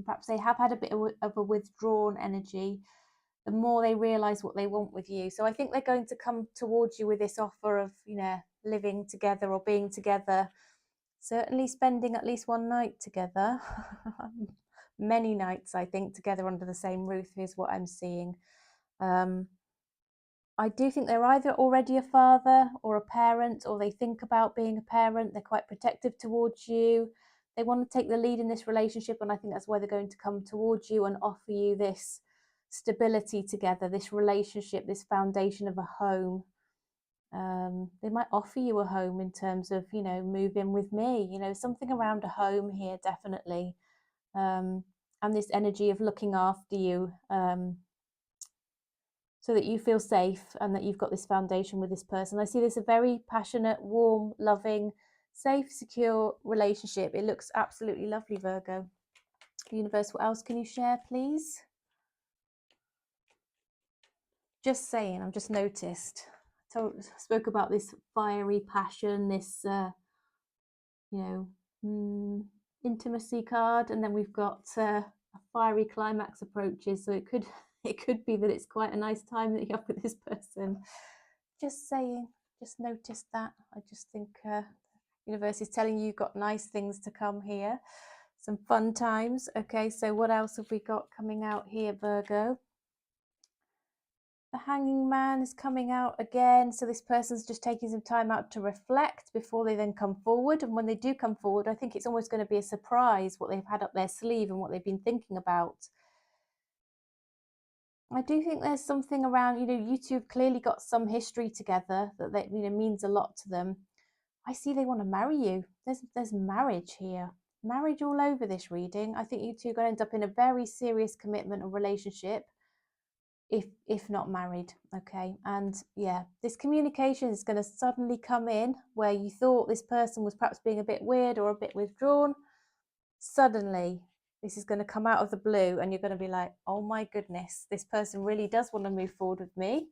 perhaps they have had a bit of a withdrawn energy, the more they realize what they want with you. So I think they're going to come towards you with this offer of, you know, living together or being together, certainly spending at least one night together. Many nights, I think, together under the same roof is what I'm seeing. I do think they're either already a father or a parent, or they think about being a parent. They're quite protective towards you. They want to take the lead in this relationship, and I think that's why they're going to come towards you and offer you this stability together, this relationship, this foundation of a home. They might offer you a home in terms of, you know, move in with me, you know, something around a home here, definitely. And this energy of looking after you, so that you feel safe and that you've got this foundation with this person. I see this a very passionate, warm, loving, safe, secure relationship. It looks absolutely lovely, Virgo. Universe, what else can you share, please? Just saying, I've just noticed. Spoke about this fiery passion, this, you know, intimacy card, and then we've got a fiery climax approaches. So it could be that it's quite a nice time that you have with this person. Just saying, just noticed that. I just think universe is telling you you've got nice things to come here, some fun times. Okay, so what else have we got coming out here, Virgo? The Hanging Man is coming out again. So this person's just taking some time out to reflect before they then come forward. And when they do come forward, I think it's almost going to be a surprise what they've had up their sleeve and what they've been thinking about. I do think there's something around, you know, you two have clearly got some history together that, you know, means a lot to them. I see they want to marry you. There's marriage here. Marriage all over this reading. I think you two are going to end up in a very serious commitment or relationship, if not married. Okay, and yeah, this communication is going to suddenly come in where you thought this person was perhaps being a bit weird or a bit withdrawn. Suddenly this is going to come out of the blue and you're going to be like, oh my goodness, this person really does want to move forward with me,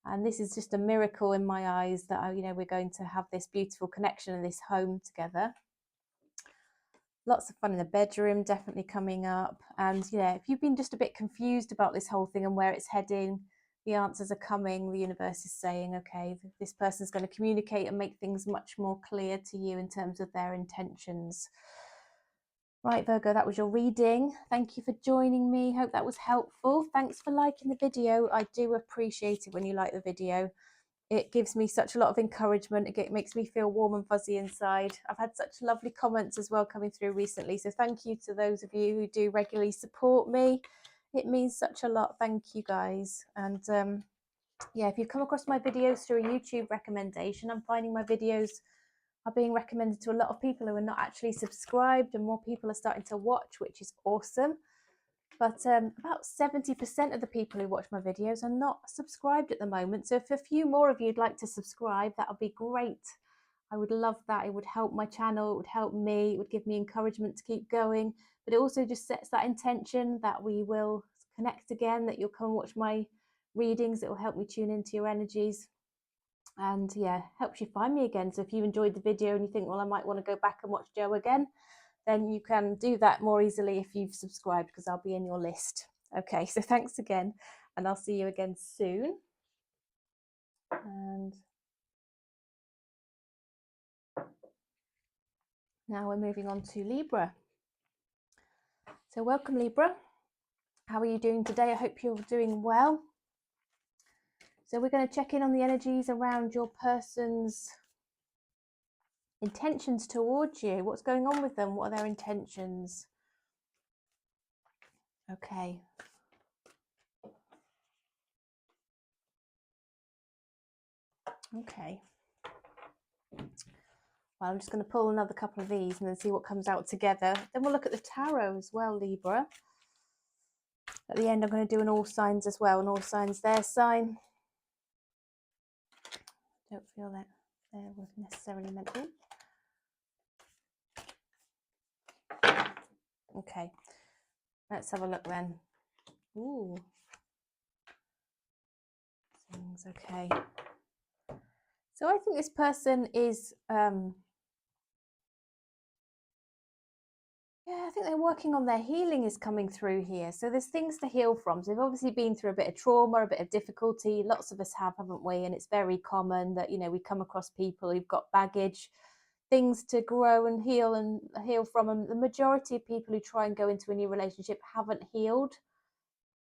and this is just a miracle in my eyes that, you know, we're going to have this beautiful connection and this home together. Lots of fun in the bedroom definitely coming up. And yeah, if you've been just a bit confused about this whole thing and where it's heading, the answers are coming. The universe is saying, okay, this person's going to communicate and make things much more clear to you in terms of their intentions. Right, Virgo, that was your reading. Thank you for joining me. Hope that was helpful. Thanks for liking the video. I do appreciate it when you like the video. It gives me such a lot of encouragement. It makes me feel warm and fuzzy inside. I've had such lovely comments as well coming through recently. So thank you to those of you who do regularly support me. It means such a lot. Thank you, guys. And yeah, if you've come across my videos through a YouTube recommendation, I'm finding my videos are being recommended to a lot of people who are not actually subscribed, and more people are starting to watch, which is awesome. But about 70% of the people who watch my videos are not subscribed at the moment. So if a few more of you would like to subscribe, that would be great. I would love that. It would help my channel. It would help me. It would give me encouragement to keep going. But it also just sets that intention that we will connect again, that you'll come and watch my readings. It will help me tune into your energies. And yeah, helps you find me again. So if you enjoyed the video and you think, well, I might want to go back and watch Joe again, then you can do that more easily if you've subscribed, because I'll be in your list. Okay, so thanks again, and I'll see you again soon. And now we're moving on to Libra. So welcome, Libra. How are you doing today? I hope you're doing well. So we're going to check in on the energies around your person's intentions towards you. What's going on with them? What are their intentions? Okay. Okay. Well, I'm just going to pull another couple of these and then see what comes out together. Then we'll look at the tarot as well, Libra. At the end, I'm going to do an all signs as well, an all signs their sign. Don't feel that there was necessarily meant to. Okay, let's have a look then. Ooh. Things, okay. So I think this person is, yeah, I think they're working on their healing is coming through here. So there's things to heal from. So they've obviously been through a bit of trauma, a bit of difficulty. Lots of us have, haven't we? And it's very common that, you know, we come across people who've got baggage, things to grow and heal from. And the majority of people who try and go into a new relationship haven't healed.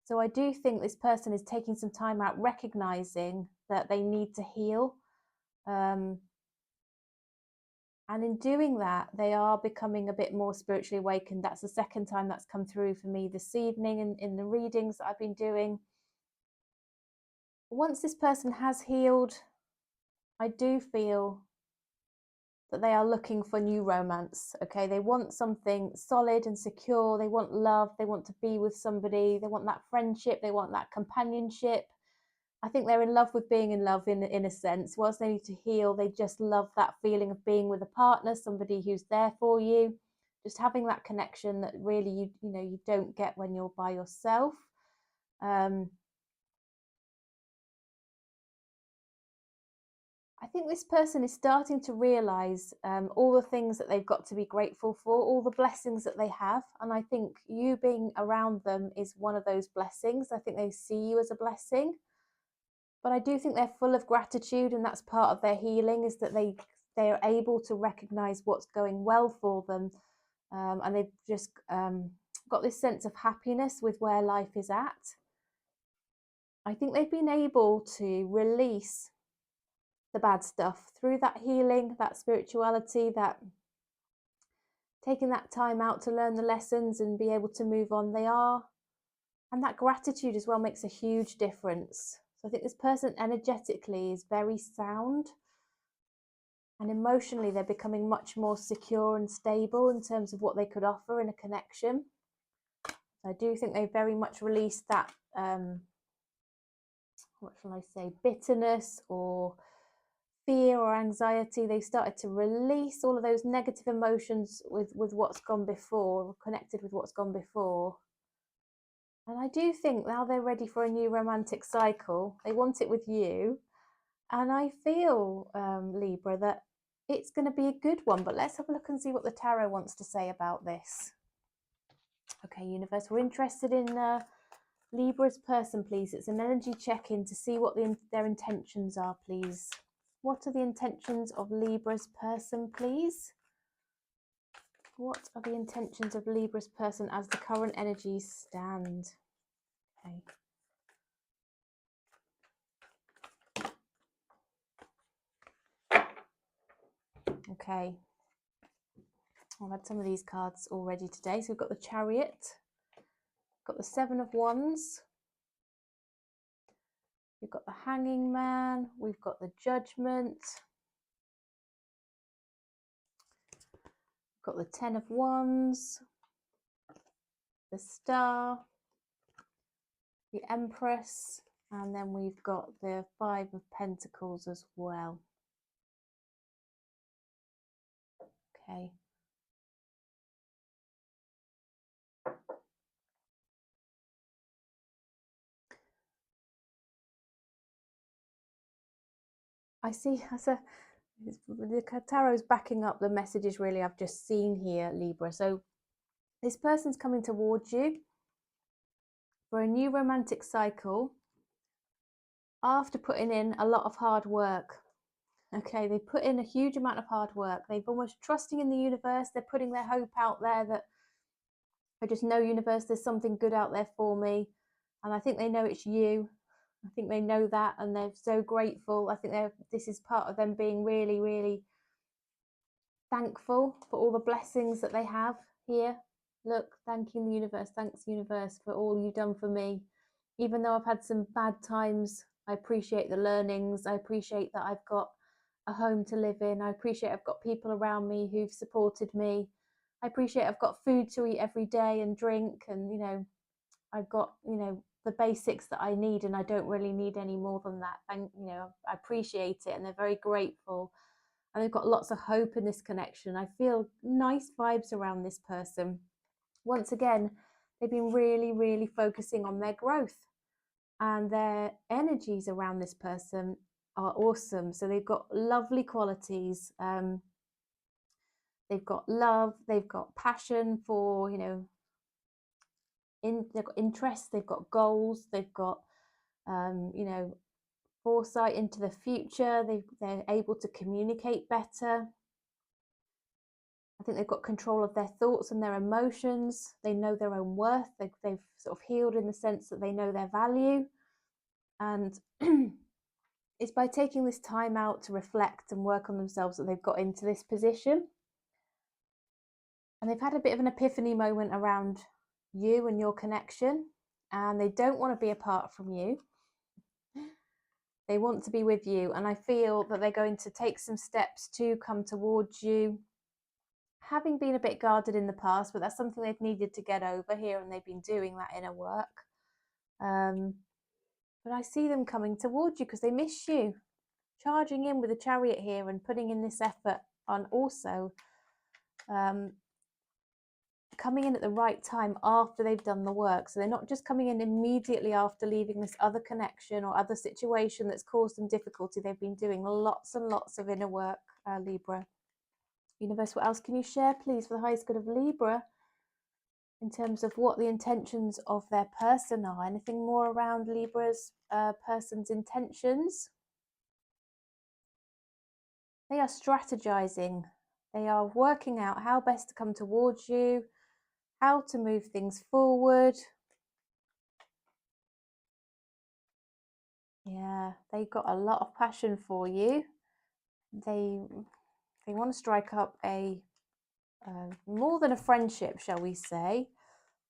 So I do think this person is taking some time out, recognizing that they need to heal. And in doing that, they are becoming a bit more spiritually awakened. That's the second time that's come through for me this evening in the readings that I've been doing. Once this person has healed, I do feel that they are looking for new romance. Okay, they want something solid and secure. They want love. They want to be with somebody. They want that friendship. They want that companionship. I think they're in love with being in love in a sense. Whilst they need to heal, they just love that feeling of being with a partner, somebody who's there for you, just having that connection that really you don't get when you're by yourself. I think this person is starting to realize all the things that they've got to be grateful for, all the blessings that they have. And I think you being around them is one of those blessings. I think they see you as a blessing. But I do think they're full of gratitude, and that's part of their healing, is that they are able to recognize what's going well for them. And they've just got this sense of happiness with where life is at. I think they've been able to release the bad stuff through that healing, that spirituality, that taking that time out to learn the lessons and be able to move on. They are, and that gratitude as well makes a huge difference. So I think this person energetically is very sound, and emotionally they're becoming much more secure and stable in terms of what they could offer in a connection. I do think they very much released that what shall I say, bitterness or fear or anxiety. They started to release all of those negative emotions with what's gone before, connected with what's gone before. And I do think now they're ready for a new romantic cycle. They want it with you. And I feel, Libra, that it's going to be a good one. But let's have a look and see what the tarot wants to say about this. Okay, universe, we're interested in Libra's person, please. It's an energy check-in to see what their intentions are, please. What are the intentions of Libra's person, please? What are the intentions of Libra's person as the current energies stand? Okay. Okay. I've had some of these cards already today. So we've got the Chariot, got the Seven of Wands, we've got the Hanging Man, we've got the Judgment, we've got the Ten of Wands, the Star, the Empress, and then we've got the Five of Pentacles as well. Okay. I see, the tarot's backing up the messages really I've just seen here, Libra. So this person's coming towards you for a new romantic cycle after putting in a lot of hard work. Okay, they put in a huge amount of hard work. They've almost trusting in the universe. They're putting their hope out there that I just know, universe, there's something good out there for me. And I think they know it's you. I think they know that, and they're so grateful. I think this is part of them being really, really thankful for all the blessings that they have here. Look, thanking the universe. Thanks, universe, for all you've done for me. Even though I've had some bad times, I appreciate the learnings. I appreciate that I've got a home to live in. I appreciate I've got people around me who've supported me. I appreciate I've got food to eat every day and drink, and I've got the basics that I need, and I don't really need any more than that. And I appreciate it, and they're very grateful, and they've got lots of hope in this connection. I feel nice vibes around this person. Once again, they've been really, really focusing on their growth, and their energies around this person are awesome. So they've got lovely qualities. They've got love, they've got passion for, they've got interests, they've got goals, they've got, foresight into the future. They're able to communicate better. I think they've got control of their thoughts and their emotions. They know their own worth. They've sort of healed in the sense that they know their value. And it's by taking this time out to reflect and work on themselves that they've got into this position. And they've had a bit of an epiphany moment around you and your connection, and they don't want to be apart from you. They want to be with you, and I feel that they're going to take some steps to come towards you, having been a bit guarded in the past, but that's something they've needed to get over here, and they've been doing that inner work. But I see them coming towards you because they miss you, charging in with the Chariot here and putting in this effort on also coming in at the right time after they've done the work. So they're not just coming in immediately after leaving this other connection or other situation that's caused them difficulty. They've been doing lots and lots of inner work, Libra. Universe, what else can you share, please, for the highest good of Libra in terms of what the intentions of their person are? Anything more around Libra's person's intentions? They are strategizing. They are working out how best to come towards you, how to move things forward. Yeah, they've got a lot of passion for you. They want to strike up a more than a friendship, shall we say.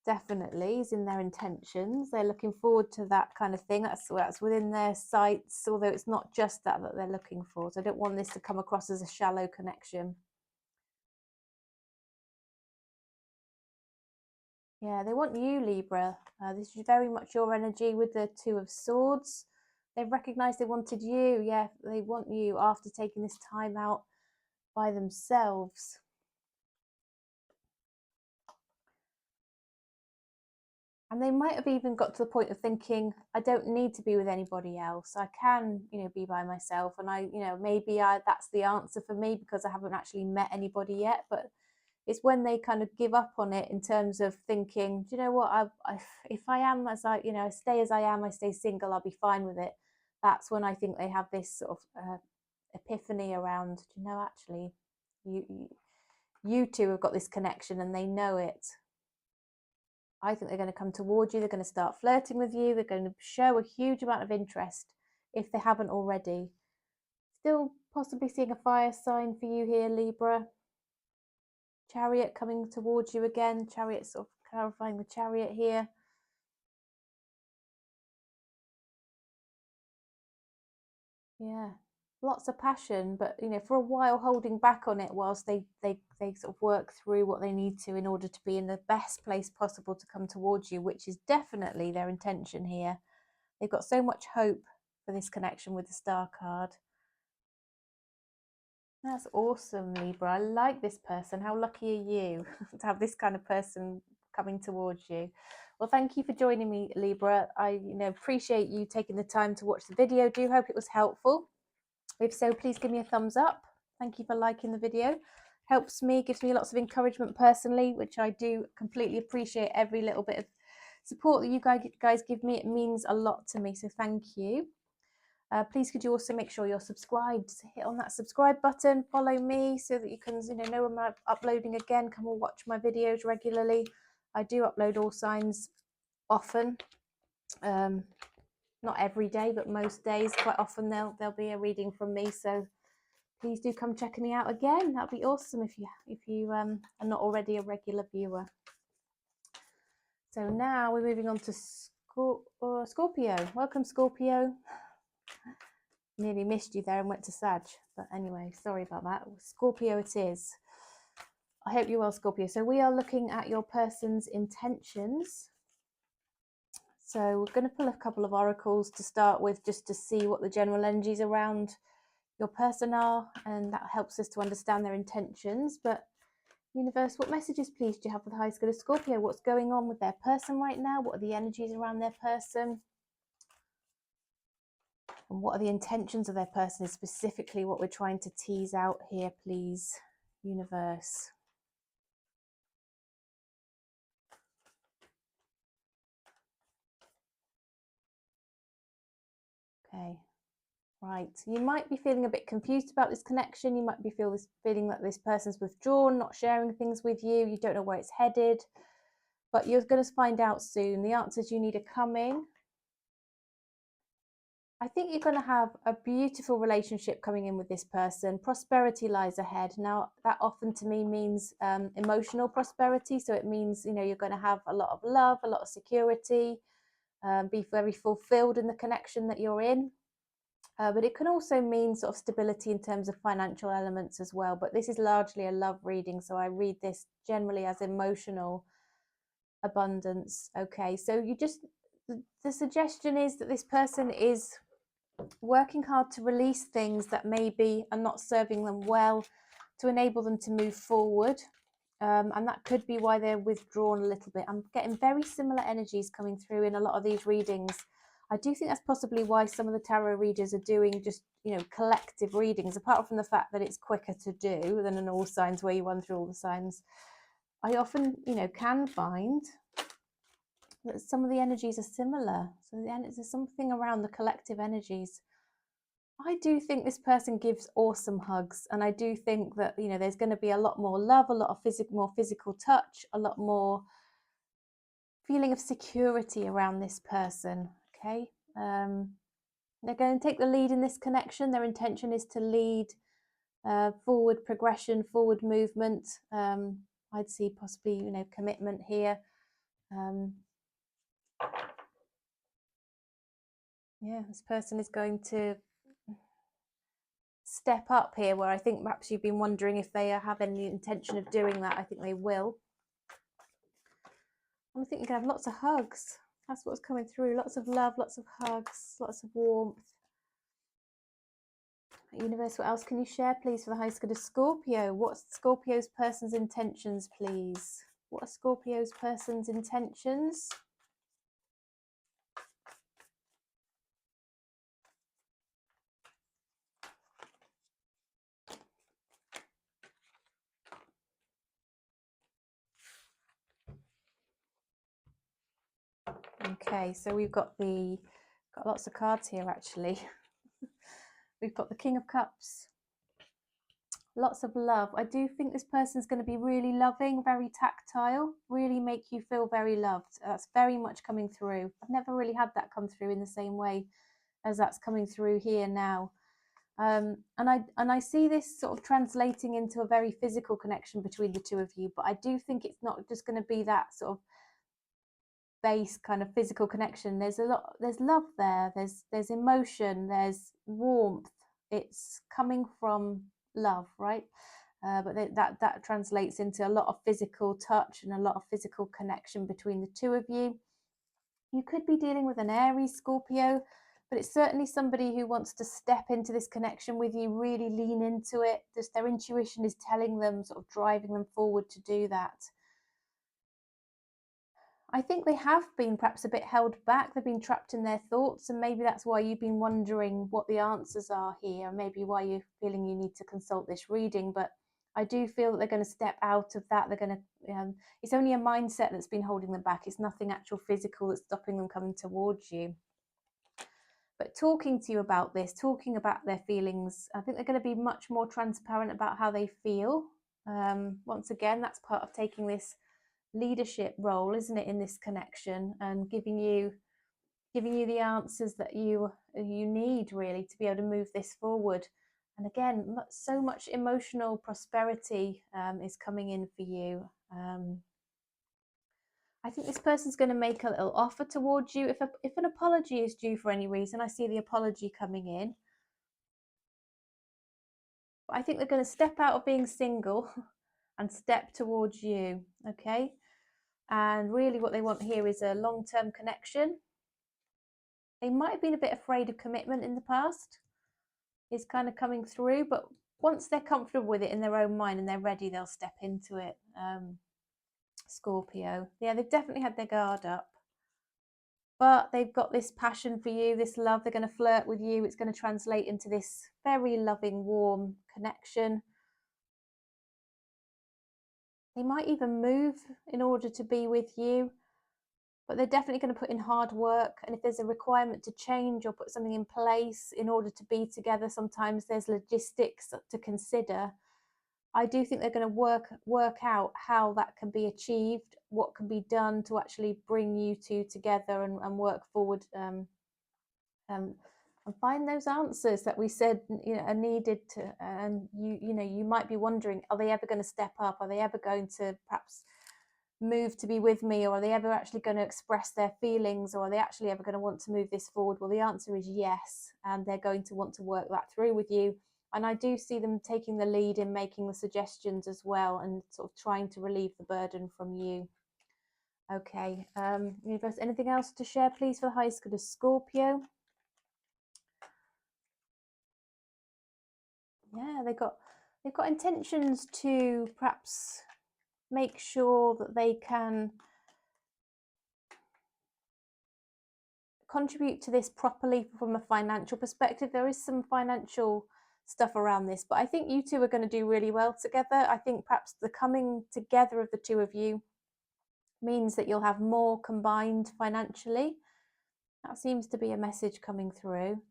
Definitely is in their intentions. They're looking forward to that kind of thing. That's within their sights, although it's not just that they're looking for. So I don't want this to come across as a shallow connection. Yeah, they want you, Libra. This is very much your energy with the Two of Swords. They've recognised they wanted you. Yeah, they want you after taking this time out by themselves. And they might have even got to the point of thinking, I don't need to be with anybody else. I can, be by myself. And maybe that's the answer for me because I haven't actually met anybody yet. But it's when they kind of give up on it in terms of thinking, do you know what, if I am as I stay as I am, I stay single, I'll be fine with it. That's when I think they have this sort of epiphany around, actually, you two have got this connection and they know it. I think they're going to come towards you. They're going to start flirting with you. They're going to show a huge amount of interest if they haven't already. Still possibly seeing a fire sign for you here, Libra. Chariot coming towards you again. Chariot sort of clarifying the Chariot here. Yeah, lots of passion, but for a while holding back on it whilst they sort of work through what they need to in order to be in the best place possible to come towards you, which is definitely their intention here. They've got so much hope for this connection with the Star card. That's awesome, Libra. I like this person. How lucky are you to have this kind of person coming towards you? Well, thank you for joining me, Libra. I appreciate you taking the time to watch the video. Do hope it was helpful. If so, please give me a thumbs up. Thank you for liking the video. Helps me, gives me lots of encouragement personally, which I do completely appreciate. Every little bit of support that you guys give me, it means a lot to me. So thank you. Please could you also make sure you're subscribed. Hit on that subscribe button, follow me so that you can know when I'm uploading again. Come and watch my videos regularly. I do upload all signs often, not every day, but most days. Quite often there'll be a reading from me, so please do come checking me out again. That'd be awesome if you are not already a regular viewer. So now we're moving on to Scorpio. Welcome, Scorpio. Nearly missed you there and went to Sag, but anyway, sorry about that. Scorpio it is. I hope you're well, Scorpio. So we are looking at your person's intentions. So we're going to pull a couple of oracles to start with, just to see what the general energies around your person are, and that helps us to understand their intentions. But universe, what messages please do you have for the highest good of Scorpio? What's going on with their person right now? What are the energies around their person? And what are the intentions of their person is specifically what we're trying to tease out here, please, universe. Okay, right. You might be feeling a bit confused about this connection. You might be feeling that this person's withdrawn, not sharing things with you. You don't know where it's headed, but you're going to find out soon. The answers you need are coming. I think you're going to have a beautiful relationship coming in with this person. Prosperity lies ahead. Now, that often to me means emotional prosperity. So it means, you know, you're going to have a lot of love, a lot of security, be very fulfilled in the connection that you're in. But it can also mean sort of stability in terms of financial elements as well. But this is largely a love reading. So I read this generally as emotional abundance. Okay, so you just, the suggestion is that this person is working hard to release things that maybe are not serving them well, to enable them to move forward. And that could be why they're withdrawn a little bit. I'm getting very similar energies coming through in a lot of these readings. I do think that's possibly why some of the tarot readers are doing just, you know, collective readings, apart from the fact that it's quicker to do than an all signs where you run through all the signs. I often, you know, can find that some of the energies are similar. So there's something around the collective energies. I do think this person gives awesome hugs, and I do think that, you know, there's going to be a lot more love, a lot of more physical touch, a lot more feeling of security around this person. Okay, they're going to take the lead in this connection. Their intention is to lead forward progression, forward movement. I'd see possibly, you know, commitment here. Yeah, this person is going to step up here, where I think perhaps you've been wondering if they have any intention of doing that. I think they will. And I think you're going to have lots of hugs. That's what's coming through. Lots of love, lots of hugs, lots of warmth. Universe, what else can you share, please, for the highest good of Scorpio? What's Scorpio's person's intentions, please? What are Scorpio's person's intentions? Okay, so we've got lots of cards here, actually. We've got the King of Cups. Lots of love. I do think this person's going to be really loving, very tactile, really make you feel very loved. That's very much coming through. I've never really had that come through in the same way as that's coming through here now. And I see this sort of translating into a very physical connection between the two of you, but I do think it's not just going to be that sort of base kind of physical connection. There's love there, there's emotion, there's warmth. It's coming from love, right? But that translates into a lot of physical touch and a lot of physical connection between the two of you. You could be dealing with an Aries, Scorpio, but it's certainly somebody who wants to step into this connection with you, really lean into it. Just their intuition is telling them, sort of driving them forward to do that. I think they have been perhaps a bit held back. They've been trapped in their thoughts, and maybe that's why you've been wondering what the answers are here, maybe why you're feeling you need to consult this reading. But I do feel that they're going to step out of that. They're going to, it's only a mindset that's been holding them back. It's nothing actual physical that's stopping them coming towards you. But talking to you about this, talking about their feelings, I think they're going to be much more transparent about how they feel. Once again, that's part of taking this leadership role, isn't it, in this connection, and giving you the answers that you need, really, to be able to move this forward. And again, so much emotional prosperity is coming in for you. I think this person's going to make a little offer towards you. If an apology is due for any reason, I see the apology coming in. But I think they're going to step out of being single and step towards you, okay? And really what they want here is a long-term connection. They might have been a bit afraid of commitment in the past. It's kind of coming through, but once they're comfortable with it in their own mind and they're ready, they'll step into it. Scorpio. Yeah, they've definitely had their guard up. But they've got this passion for you, this love. They're going to flirt with you. It's going to translate into this very loving, warm connection. They might even move in order to be with you, but they're definitely going to put in hard work. And if there's a requirement to change or put something in place in order to be together, sometimes there's logistics to consider. I do think they're going to work out how that can be achieved, what can be done to actually bring you two together and work forward and find those answers that we said, you know, are needed to. And you know, you might be wondering, are they ever going to step up? Are they ever going to perhaps move to be with me, or are they ever actually going to express their feelings, or are they actually ever going to want to move this forward? Well, the answer is yes, and they're going to want to work that through with you. And I do see them taking the lead in making the suggestions as well, and sort of trying to relieve the burden from you. Okay, universe, anything else to share, please, for the highest good of Scorpio? Yeah, they've got intentions to perhaps make sure that they can contribute to this properly from a financial perspective. There is some financial stuff around this, but I think you two are going to do really well together. I think perhaps the coming together of the two of you means that you'll have more combined financially. That seems to be a message coming through.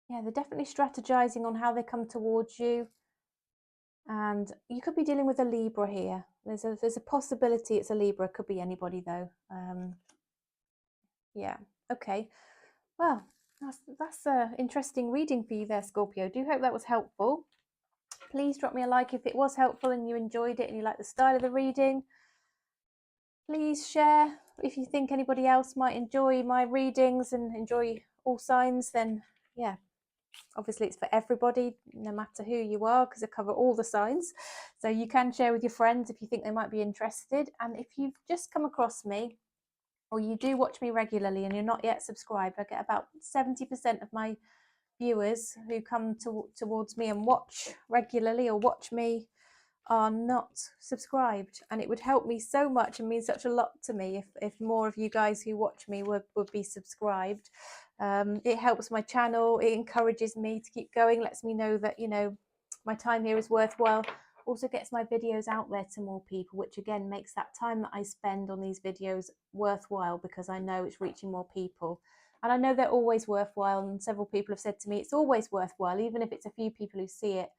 Yeah, they're definitely strategizing on how they come towards you. And you could be dealing with a Libra here. There's a possibility it's a Libra. It could be anybody though. Yeah, okay. Well, that's an interesting reading for you there, Scorpio. Do hope that was helpful. Please drop me a like if it was helpful and you enjoyed it and you like the style of the reading. Please share if you think anybody else might enjoy my readings and enjoy all signs. Then yeah, obviously it's for everybody, no matter who you are, because I cover all the signs. So you can share with your friends if you think they might be interested. And if you've just come across me, or you do watch me regularly and you're not yet subscribed, I get about 70% of my viewers who come towards me and watch regularly or watch me are not subscribed, and it would help me so much and mean such a lot to me if more of you guys who watch me would be subscribed. It helps my channel, it encourages me to keep going, lets me know that, you know, my time here is worthwhile. Also gets my videos out there to more people, which again makes that time that I spend on these videos worthwhile, because I know it's reaching more people. And I know they're always worthwhile, and several people have said to me it's always worthwhile, even if it's a few people who see it.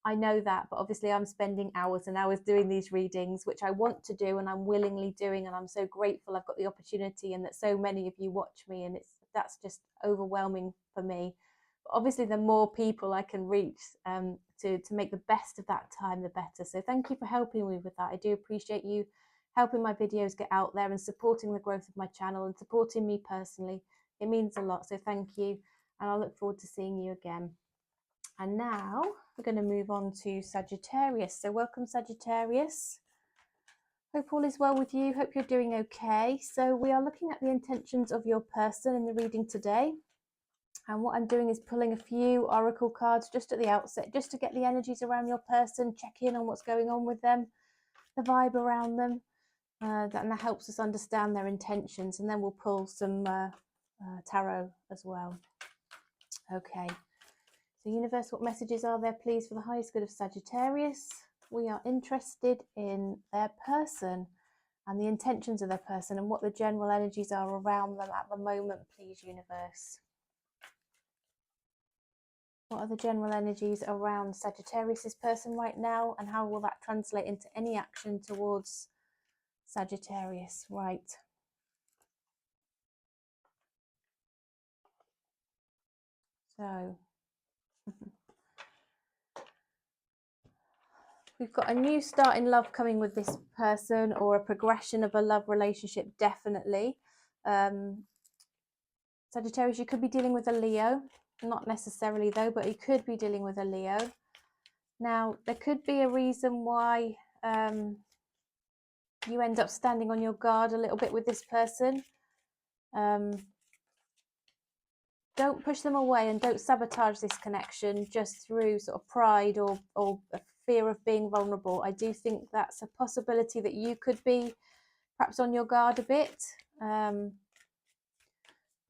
I know that, but obviously I'm spending hours and hours doing these readings, which I want to do and I'm willingly doing, and I'm so grateful I've got the opportunity and that so many of you watch me, and that's just overwhelming for me. But obviously the more people I can reach to make the best of that time, the better. So thank you for helping me with that. I do appreciate you helping my videos get out there and supporting the growth of my channel and supporting me personally. It means a lot, so thank you, and I look forward to seeing you again. And now we're going to move on to Sagittarius. So welcome, Sagittarius. Hope all is well with you. Hope you're doing okay. So we are looking at the intentions of your person in the reading today. And what I'm doing is pulling a few oracle cards just at the outset, just to get the energies around your person, check in on what's going on with them, the vibe around them. And that helps us understand their intentions. And then we'll pull some tarot as well. Okay. So universe, what messages are there, please, for the highest good of Sagittarius? We are interested in their person and the intentions of their person and what the general energies are around them at the moment, please, universe. What are the general energies around Sagittarius's person right now, and how will that translate into any action towards Sagittarius? Right. So we've got a new start in love coming with this person, or a progression of a love relationship, definitely. Sagittarius, you could be dealing with a Leo, not necessarily though, but you could be dealing with a Leo. Now, there could be a reason why you end up standing on your guard a little bit with this person. Don't push them away and don't sabotage this connection just through sort of pride or a fear of being vulnerable. I do think that's a possibility that you could be perhaps on your guard a bit. But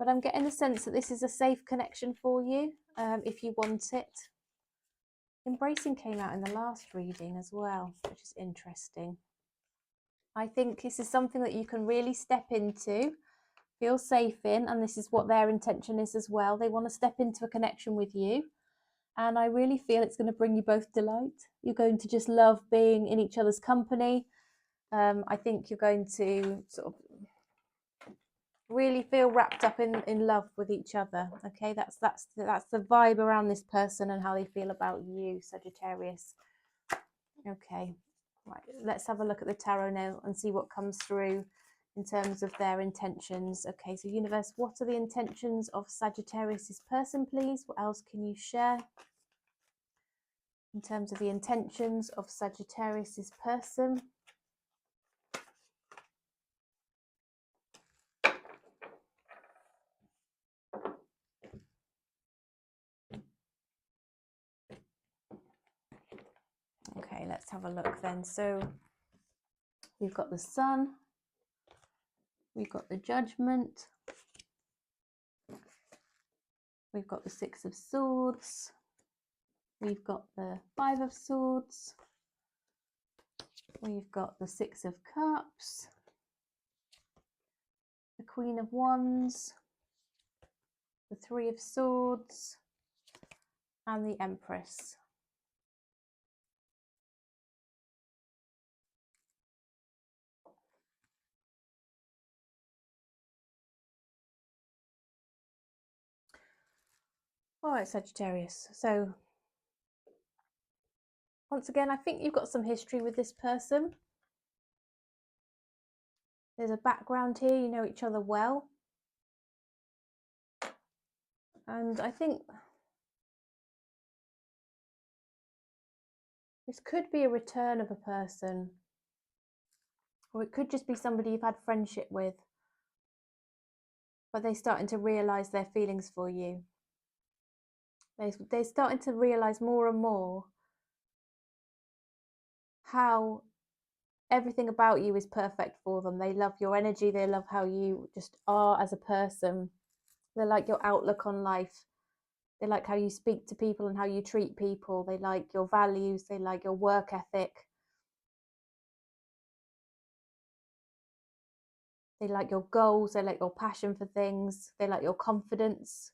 I'm getting the sense that this is a safe connection for you if you want it. Embracing came out in the last reading as well, which is interesting. I think this is something that you can really step into, feel safe in, and this is what their intention is as well. They want to step into a connection with you, and I really feel it's going to bring you both delight. You're going to just love being in each other's company. I think you're going to sort of really feel wrapped up in love with each other. Okay, that's the vibe around this person and how they feel about you, Sagittarius. Okay, right, let's have a look at the tarot now and see what comes through in terms of their intentions. Okay, so universe, what are the intentions of Sagittarius's person, please? What else can you share in terms of the intentions of Sagittarius's person? Okay, let's have a look then. So we've got the Sun, we've got the Judgment, we've got the Six of Swords, we've got the Five of Swords, we've got the Six of Cups, the Queen of Wands, the Three of Swords, and the Empress. All right, Sagittarius. So once again, I think you've got some history with this person. There's a background here, you know each other well. And I think this could be a return of a person, or it could just be somebody you've had friendship with, but they're starting to realise their feelings for you. They're starting to realise more and more how everything about you is perfect for them. They love your energy. They love how you just are as a person. They like your outlook on life. They like how you speak to people and how you treat people. They like your values. They like your work ethic. They like your goals. They like your passion for things. They like your confidence.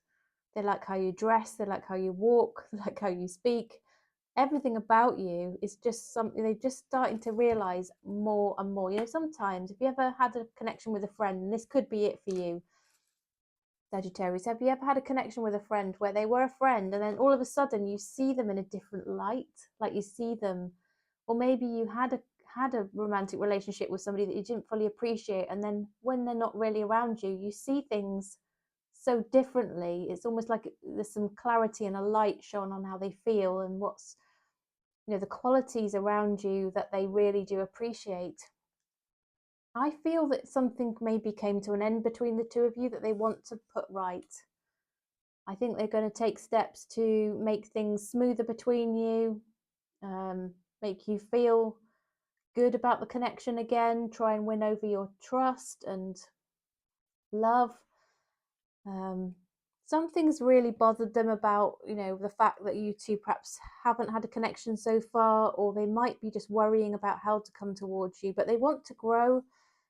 They like how you dress. They like how you walk. They like how you speak. Everything about you is just something they're just starting to realize more and more. You know, sometimes if you ever had a connection with a friend, and this could be it for you, Sagittarius, have you ever had a connection with a friend where they were a friend and then all of a sudden you see them in a different light, like you see them, or maybe you had a romantic relationship with somebody that you didn't fully appreciate, and then when they're not really around you, you see things so differently. It's almost like there's some clarity and a light shown on how they feel and what's, you know, the qualities around you that they really do appreciate. I feel that something maybe came to an end between the two of you that they want to put right. I think they're going to take steps to make things smoother between you, make you feel good about the connection again, try and win over your trust and love. Something's really bothered them about, you know, the fact that you two perhaps haven't had a connection so far, or they might be just worrying about how to come towards you, but they want to grow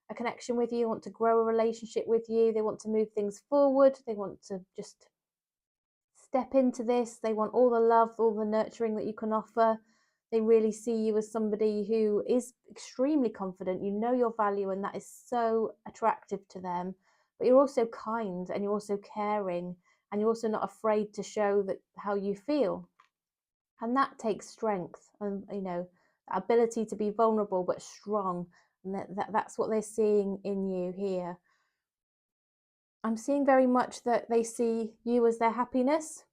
a connection with you, want to grow a relationship with you, they want to move things forward, they want to just step into this, they want all the love, all the nurturing that you can offer. They really see you as somebody who is extremely confident, you know your value, and that is so attractive to them. But you're also kind and you're also caring, and you're also not afraid to show that how you feel, and that takes strength, and you know, that ability to be vulnerable but strong, and that's what they're seeing in you here. I'm seeing very much that they see you as their happiness.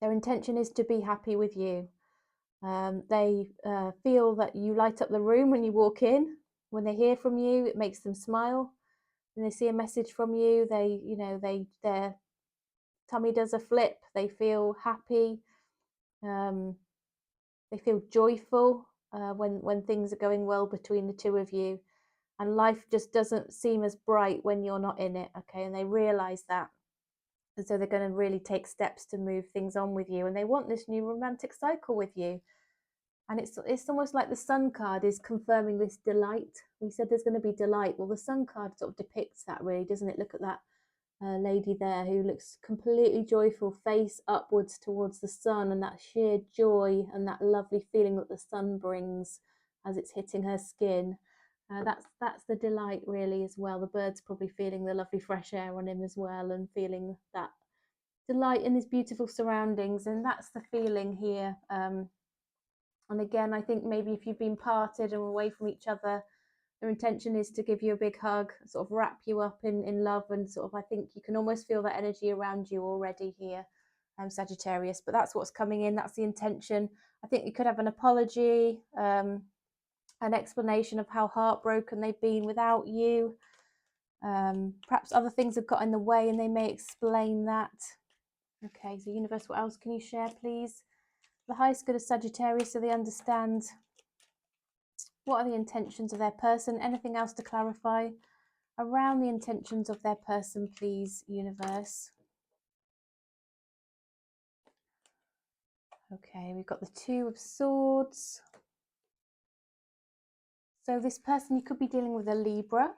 Their intention is to be happy with you. They feel that you light up the room when you walk in. When they hear from you, it makes them smile. When they see a message from you, they, you know, their tummy does a flip. They feel happy. They feel joyful when things are going well between the two of you, and life just doesn't seem as bright when you're not in it. Okay, and they realize that, and so they're going to really take steps to move things on with you, and they want this new romantic cycle with you. And it's almost like the Sun card is confirming this delight. We said there's going to be delight. Well, the Sun card sort of depicts that, really, doesn't it? Look at that lady there who looks completely joyful, face upwards towards the sun, and that sheer joy and that lovely feeling that the sun brings as it's hitting her skin. That's the delight really as well. The bird's probably feeling the lovely fresh air on him as well, and feeling that delight in his beautiful surroundings, and that's the feeling here. And again, I think maybe if you've been parted and away from each other, their intention is to give you a big hug, sort of wrap you up in love, and sort of, I think you can almost feel that energy around you already here, Sagittarius. But that's what's coming in, that's the intention. I think you could have an apology, an explanation of how heartbroken they've been without you. Perhaps other things have got in the way and they may explain that. Okay, so universe, what else can you share, please? The highest good of Sagittarius, so they understand what are the intentions of their person. Anything else to clarify around the intentions of their person, please, universe? Okay, we've got the Two of Swords. So this person, you could be dealing with a Libra.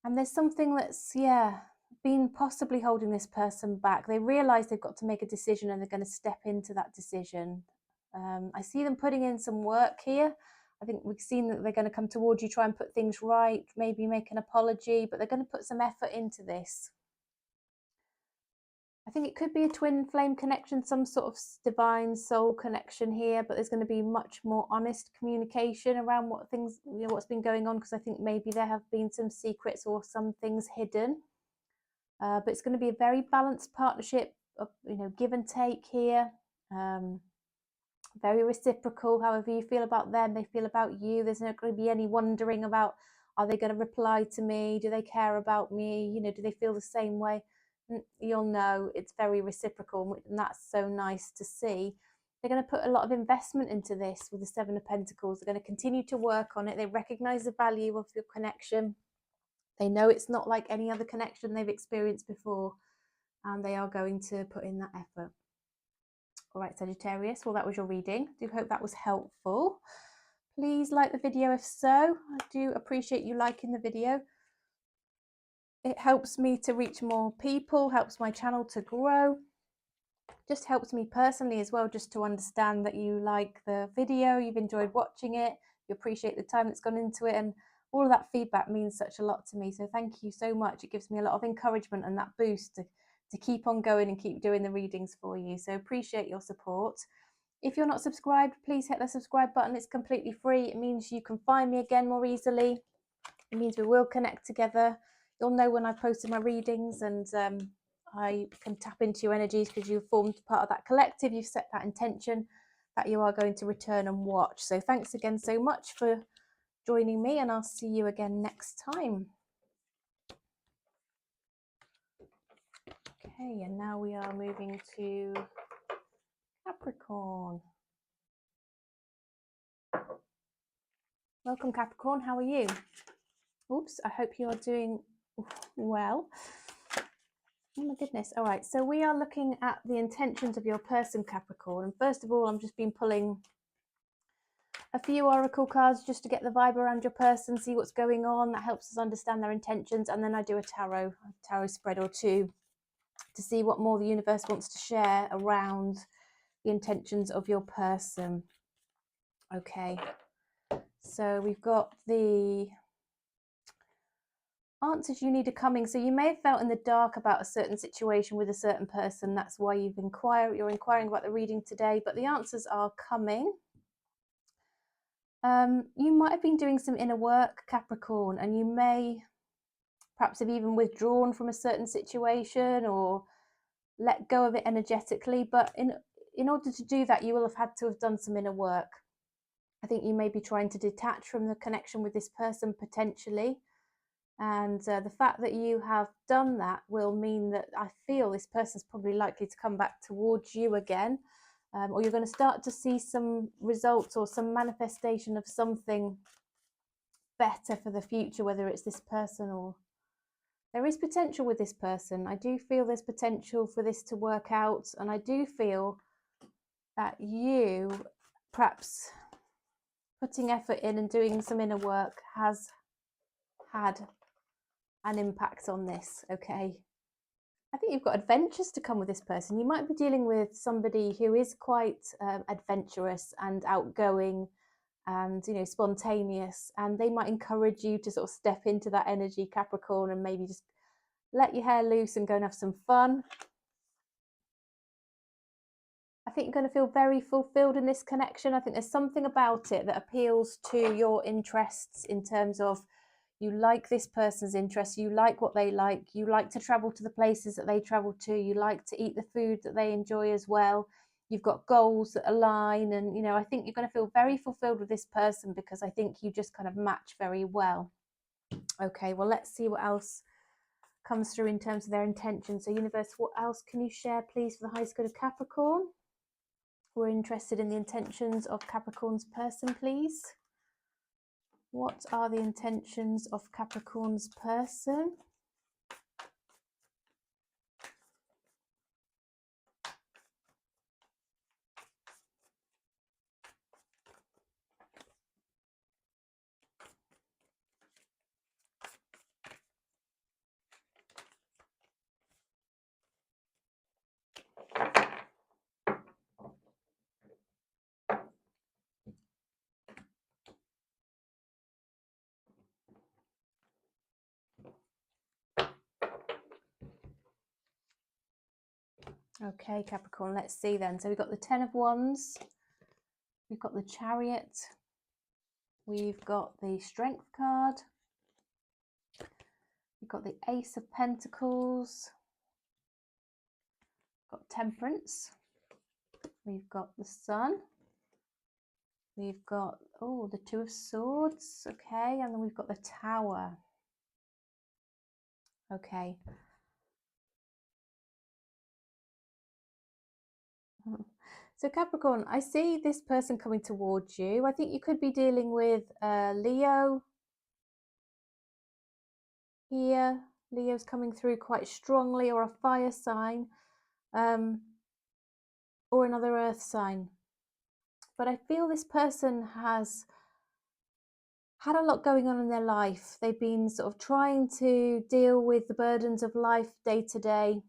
And there's something that's, yeah, been possibly holding this person back. They realise they've got to make a decision and they're going to step into that decision. I see them putting in some work here. I think we've seen that they're going to come towards you, try and put things right, maybe make an apology, but they're going to put some effort into this. I think it could be a twin flame connection, some sort of divine soul connection here, but there's going to be much more honest communication around what things, what's been going on, because I think maybe there have been some secrets or some things hidden. But it's going to be a very balanced partnership of, give and take here. Very reciprocal. However you feel about them, they feel about you. There's not going to be any wondering about, are they going to reply to me? Do they care about me? Do they feel the same way? You'll know it's very reciprocal, and that's so nice to see. They're going to put a lot of investment into this with the Seven of Pentacles. They're going to continue to work on it. They recognize the value of your connection. They know it's not like any other connection they've experienced before, and they are going to put in that effort. All right, Sagittarius, well, that was your reading. I do hope that was helpful. Please like the video if so. I do appreciate you liking the video. It helps me to reach more people, helps my channel to grow. Just helps me personally as well, just to understand that you like the video, you've enjoyed watching it, you appreciate the time that's gone into it, and all of that feedback means such a lot to me. So thank you so much. It gives me a lot of encouragement and that boost to keep on going and keep doing the readings for you. So appreciate your support. If you're not subscribed, please hit the subscribe button. It's completely free. It means you can find me again more easily. It means we will connect together. You'll know when I've posted my readings, and I can tap into your energies because you've formed part of that collective. You've set that intention that you are going to return and watch. So thanks again so much for joining me, and I'll see you again next time. Okay, and now we are moving to Capricorn. Welcome, Capricorn. How are you? Oops, I hope you are doing well. Oh my goodness. All right, so we are looking at the intentions of your person, Capricorn. And first of all, I'm just been pulling a few oracle cards just to get the vibe around your person, see what's going on. That helps us understand their intentions. And then I do a tarot spread or two to see what more the universe wants to share around the intentions of your person. Okay, so we've got the answers you need are coming. So you may have felt in the dark about a certain situation with a certain person. That's why you're inquiring about the reading today, but the answers are coming. You might have been doing some inner work, Capricorn, and you may perhaps have even withdrawn from a certain situation or let go of it energetically. But in order to do that, you will have had to have done some inner work. I think you may be trying to detach from the connection with this person potentially. And the fact that you have done that will mean that I feel this person's probably likely to come back towards you again, or you're going to start to see some results or some manifestation of something better for the future, whether it's this person or there is potential with this person. I do feel there's potential for this to work out, and I do feel that you perhaps putting effort in and doing some inner work has had an impact on this. Okay, I think you've got adventures to come with this person. You might be dealing with somebody who is quite adventurous and outgoing and, you know, spontaneous, and they might encourage you to sort of step into that energy, Capricorn, and maybe just let your hair loose and go and have some fun. I think you're going to feel very fulfilled in this connection. I think there's something about it that appeals to your interests, in terms of you like this person's interests, you like what they like, you like to travel to the places that they travel to, you like to eat the food that they enjoy as well. You've got goals that align, and, you know, I think you're going to feel very fulfilled with this person, because I think you just kind of match very well. Okay, well, let's see what else comes through in terms of their intentions. So universe, what else can you share, please, for the highest good of Capricorn? We're interested in the intentions of Capricorn's person, please. What are the intentions of Capricorn's person? Okay, Capricorn, let's see then. So we've got the Ten of Wands, we've got the Chariot, we've got the Strength card, we've got the Ace of Pentacles, we've got Temperance, we've got the Sun, we've got, oh, the Two of Swords, okay, and then we've got the Tower. Okay. So Capricorn, I see this person coming towards you. I think you could be dealing with Leo here. Leo's coming through quite strongly, or a fire sign, or another earth sign. But I feel this person has had a lot going on in their life. They've been sort of trying to deal with the burdens of life day to day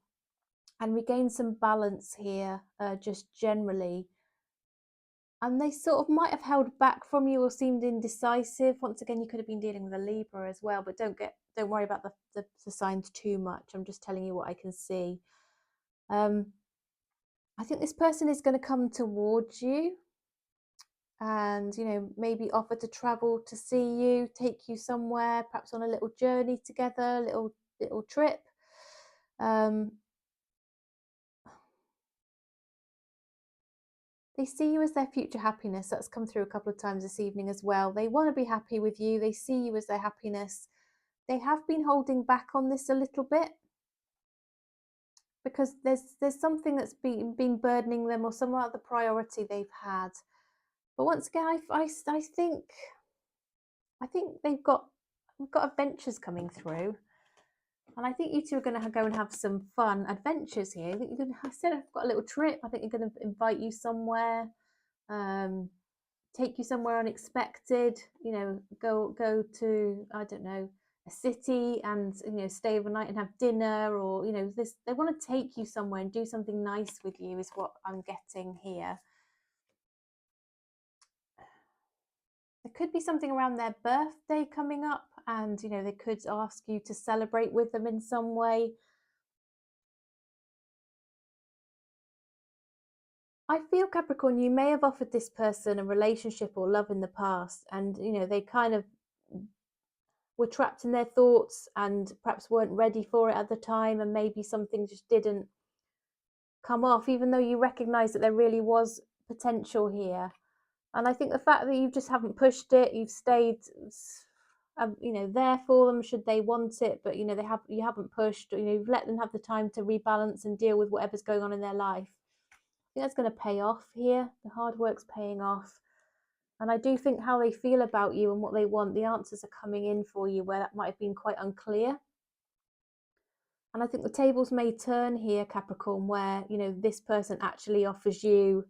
and regain some balance here, just generally. And they sort of might have held back from you or seemed indecisive. Once again, you could have been dealing with a Libra as well, but don't worry about the signs too much. I'm just telling you what I can see. I think this person is going to come towards you and, you know, maybe offer to travel to see you, take you somewhere, perhaps on a little journey together, little trip. They see you as their future happiness. That's come through a couple of times this evening as well. They want to be happy with you. They see you as their happiness. They have been holding back on this a little bit, because there's something that's been burdening them, or some other priority they've had. But once again, I think we've got adventures coming through, and I think you two are going to go and have some fun adventures here. I think you're going to, I said I've got a little trip. I think you're going to invite you somewhere, take you somewhere unexpected. You know, go to, I don't know, a city, and, you know, stay overnight and have dinner, or, you know, they want to take you somewhere and do something nice with you, is what I'm getting here. There could be something around their birthday coming up, and, you know, they could ask you to celebrate with them in some way. I feel, Capricorn, you may have offered this person a relationship or love in the past, and, you know, they kind of were trapped in their thoughts and perhaps weren't ready for it at the time, and maybe something just didn't come off, even though you recognize that there really was potential here. And I think the fact that you just haven't pushed it, you've stayed, you know, there for them should they want it, but, you know, you haven't pushed, or, you know, you've let them have the time to rebalance and deal with whatever's going on in their life. I think that's going to pay off here. The hard work's paying off. And I do think how they feel about you and what they want, the answers are coming in for you where that might have been quite unclear. And I think the tables may turn here, Capricorn, where, you know, this person actually offers you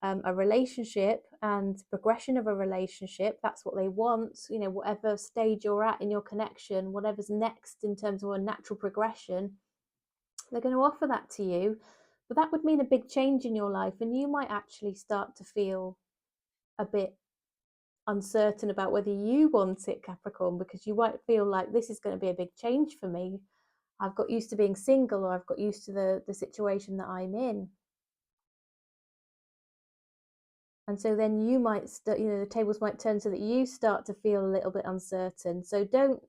a relationship and progression of a relationship. That's what they want. You know, whatever stage you're at in your connection, whatever's next in terms of a natural progression, they're going to offer that to you. But that would mean a big change in your life, and you might actually start to feel a bit uncertain about whether you want it, Capricorn, because you might feel like this is going to be a big change for me. I've got used to being single, or I've got used to the situation that I'm in. And so then you might start, you know, the tables might turn so that you start to feel a little bit uncertain. So don't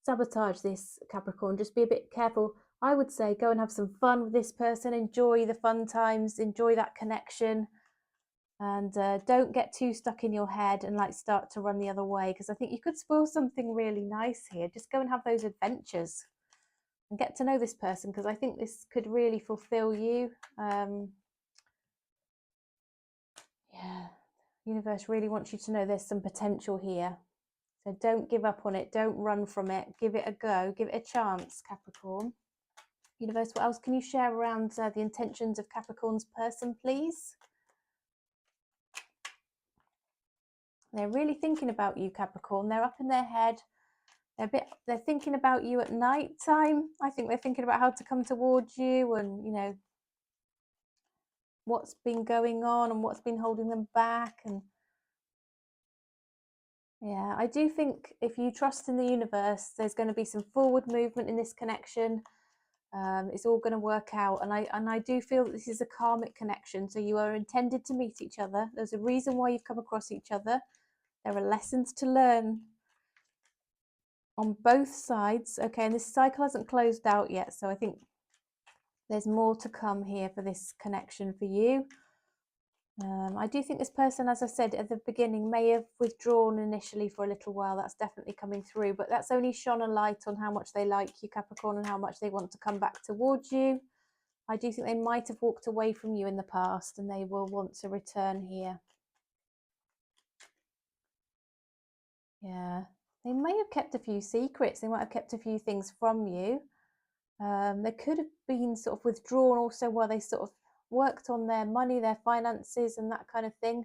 sabotage this, Capricorn. Just be a bit careful. I would say go and have some fun with this person. Enjoy the fun times. Enjoy that connection. And don't get too stuck in your head and like start to run the other way, because I think you could spoil something really nice here. Just go and have those adventures and get to know this person, because I think this could really fulfill you. Yeah, universe really wants you to know there's some potential here. So don't give up on it. Don't run from it. Give it a go. Give it a chance, Capricorn. Universe, what else can you share around the intentions of Capricorn's person, please? They're really thinking about you, Capricorn. They're up in their head. They're thinking about you at night time. I think they're thinking about how to come towards you, and you know what's been going on and what's been holding them back. And yeah, I do think if you trust in the universe, there's going to be some forward movement in this connection. It's all going to work out, and I do feel that this is a karmic connection. So you are intended to meet each other. There's a reason why you've come across each other. There are lessons to learn on both sides. Okay, and this cycle hasn't closed out yet, so I think there's more to come here for this connection for you. I do think this person, as I said at the beginning, may have withdrawn initially for a little while. That's definitely coming through, but that's only shone a light on how much they like you, Capricorn, and how much they want to come back towards you. I do think they might have walked away from you in the past, and they will want to return here. Yeah, they may have kept a few secrets. They might have kept a few things from you. They could have been sort of withdrawn also while they sort of worked on their money, their finances, and that kind of thing.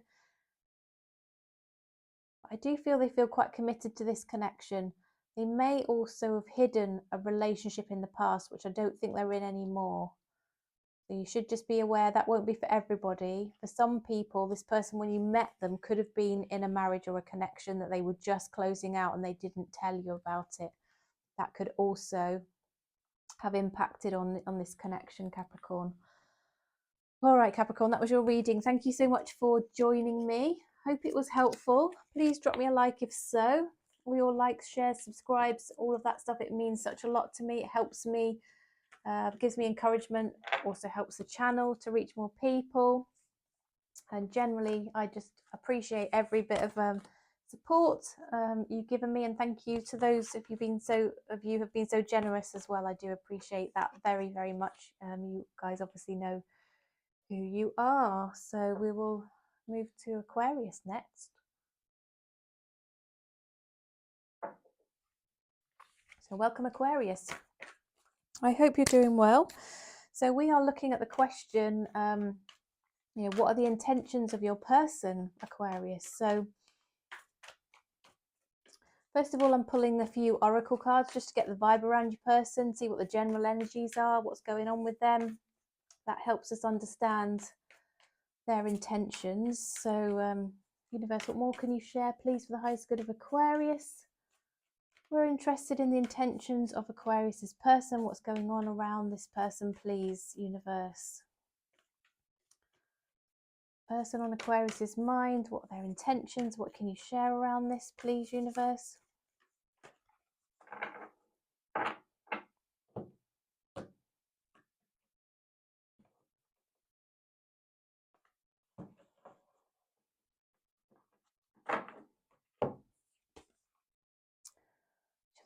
I do feel they feel quite committed to this connection. They may also have hidden a relationship in the past, which I don't think they're in anymore. So you should just be aware that won't be for everybody. For some people, this person, when you met them, could have been in a marriage or a connection that they were just closing out and they didn't tell you about it. That could also have impacted on this connection, Capricorn. All right, Capricorn, that was your reading. Thank you so much for joining me. Hope it was helpful. Please drop me a like if so. All your likes, shares, subscribes, all of that stuff, it means such a lot to me. It helps me, gives me encouragement, also helps the channel to reach more people. And generally, I just appreciate every bit of support you've given me, and thank you to those of you have been so generous as well. I do appreciate that very, very much. You guys obviously know who you are. So we will move to Aquarius next. So welcome, Aquarius. I hope you're doing well. So we are looking at the question, what are the intentions of your person, Aquarius? So first of all, I'm pulling a few oracle cards just to get the vibe around your person, see what the general energies are, what's going on with them. That helps us understand their intentions. So universe, what more can you share, please, for the highest good of Aquarius? We're interested in the intentions of Aquarius's person. What's going on around this person, please, universe? Person on Aquarius's mind, what are their intentions? What can you share around this, please, universe?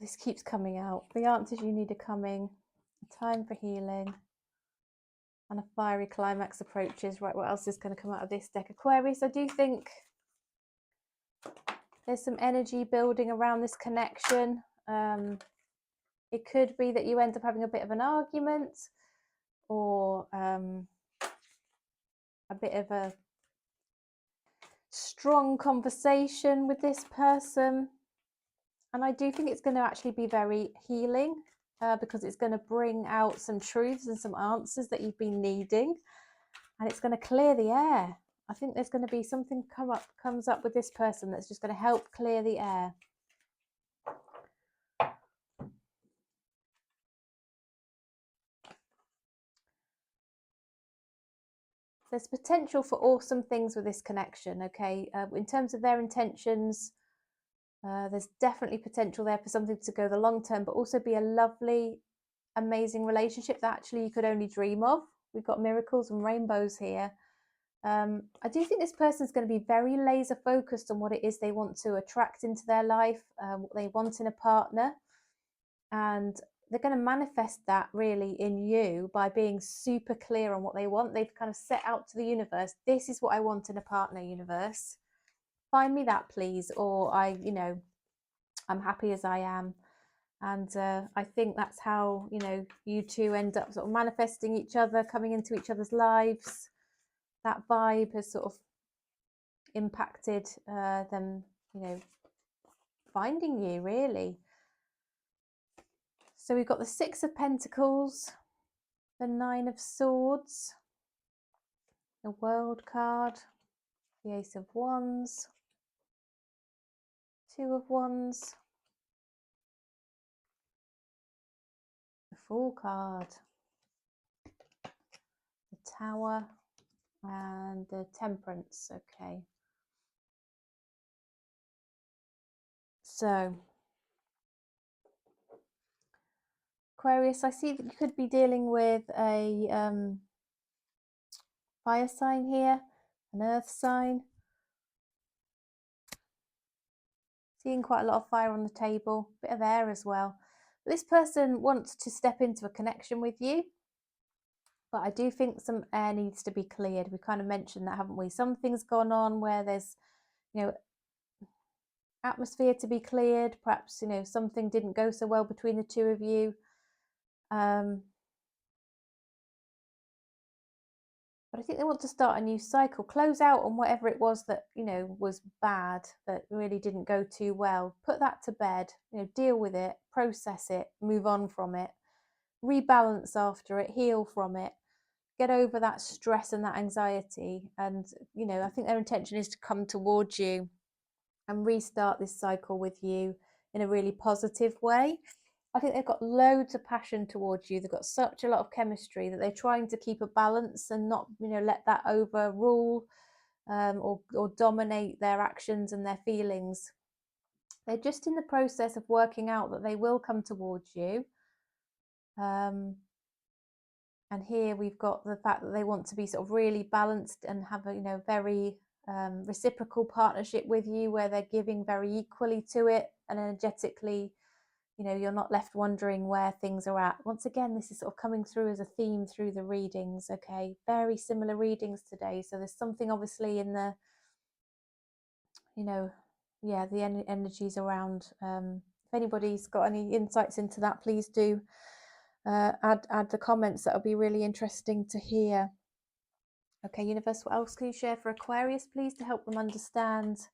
This keeps coming out. The answers you need are coming. Time for healing. And a fiery climax approaches. Right, what else is going to come out of this deck? Aquarius, I do think there's some energy building around this connection. It could be that you end up having a bit of an argument, or a bit of a strong conversation with this person. And I do think it's going to actually be very healing, because it's going to bring out some truths and some answers that you've been needing, and it's going to clear the air. I think there's going to be something comes up with this person that's just going to help clear the air. There's potential for awesome things with this connection, okay? In terms of their intentions, there's definitely potential there for something to go the long term, but also be a lovely, amazing relationship that actually you could only dream of. We've got miracles and rainbows here. I do think this person's going to be very laser focused on what it is they want to attract into their life, what they want in a partner. And they're going to manifest that really in you by being super clear on what they want. They've kind of set out to the universe, this is what I want in a partner, universe. Find me that, please. Or I'm happy as I am. And I think that's how, you two end up sort of manifesting each other, coming into each other's lives. That vibe has sort of impacted them, finding you, really. So we've got the Six of Pentacles, the Nine of Swords, the World card, the Ace of Wands, Two of Wands, the Fool card, the Tower, and the Temperance. Okay. So, Aquarius, I see that you could be dealing with a fire sign here, an earth sign. Seeing quite a lot of fire on the table, bit of air as well. But this person wants to step into a connection with you, but I do think some air needs to be cleared. We kind of mentioned that, haven't we? Something's gone on where there's, atmosphere to be cleared. Perhaps, something didn't go so well between the two of you. But I think they want to start a new cycle, close out on whatever it was that, was bad, that really didn't go too well. Put that to bed, deal with it, process it, move on from it, rebalance after it, heal from it, get over that stress and that anxiety. And, I think their intention is to come towards you and restart this cycle with you in a really positive way. I think they've got loads of passion towards you. They've got such a lot of chemistry that they're trying to keep a balance and not, let that overrule or dominate their actions and their feelings. They're just in the process of working out that they will come towards you. And here we've got the fact that they want to be sort of really balanced and have a, very reciprocal partnership with you, where they're giving very equally to it and energetically. You're not left wondering where things are at. Once again, this is sort of coming through as a theme through the readings, okay? Very similar readings today. So there's something obviously in the, the energies around. If anybody's got any insights into that, please do add the comments. That'll be really interesting to hear. Okay, universe, what else can you share for Aquarius, please, to help them understand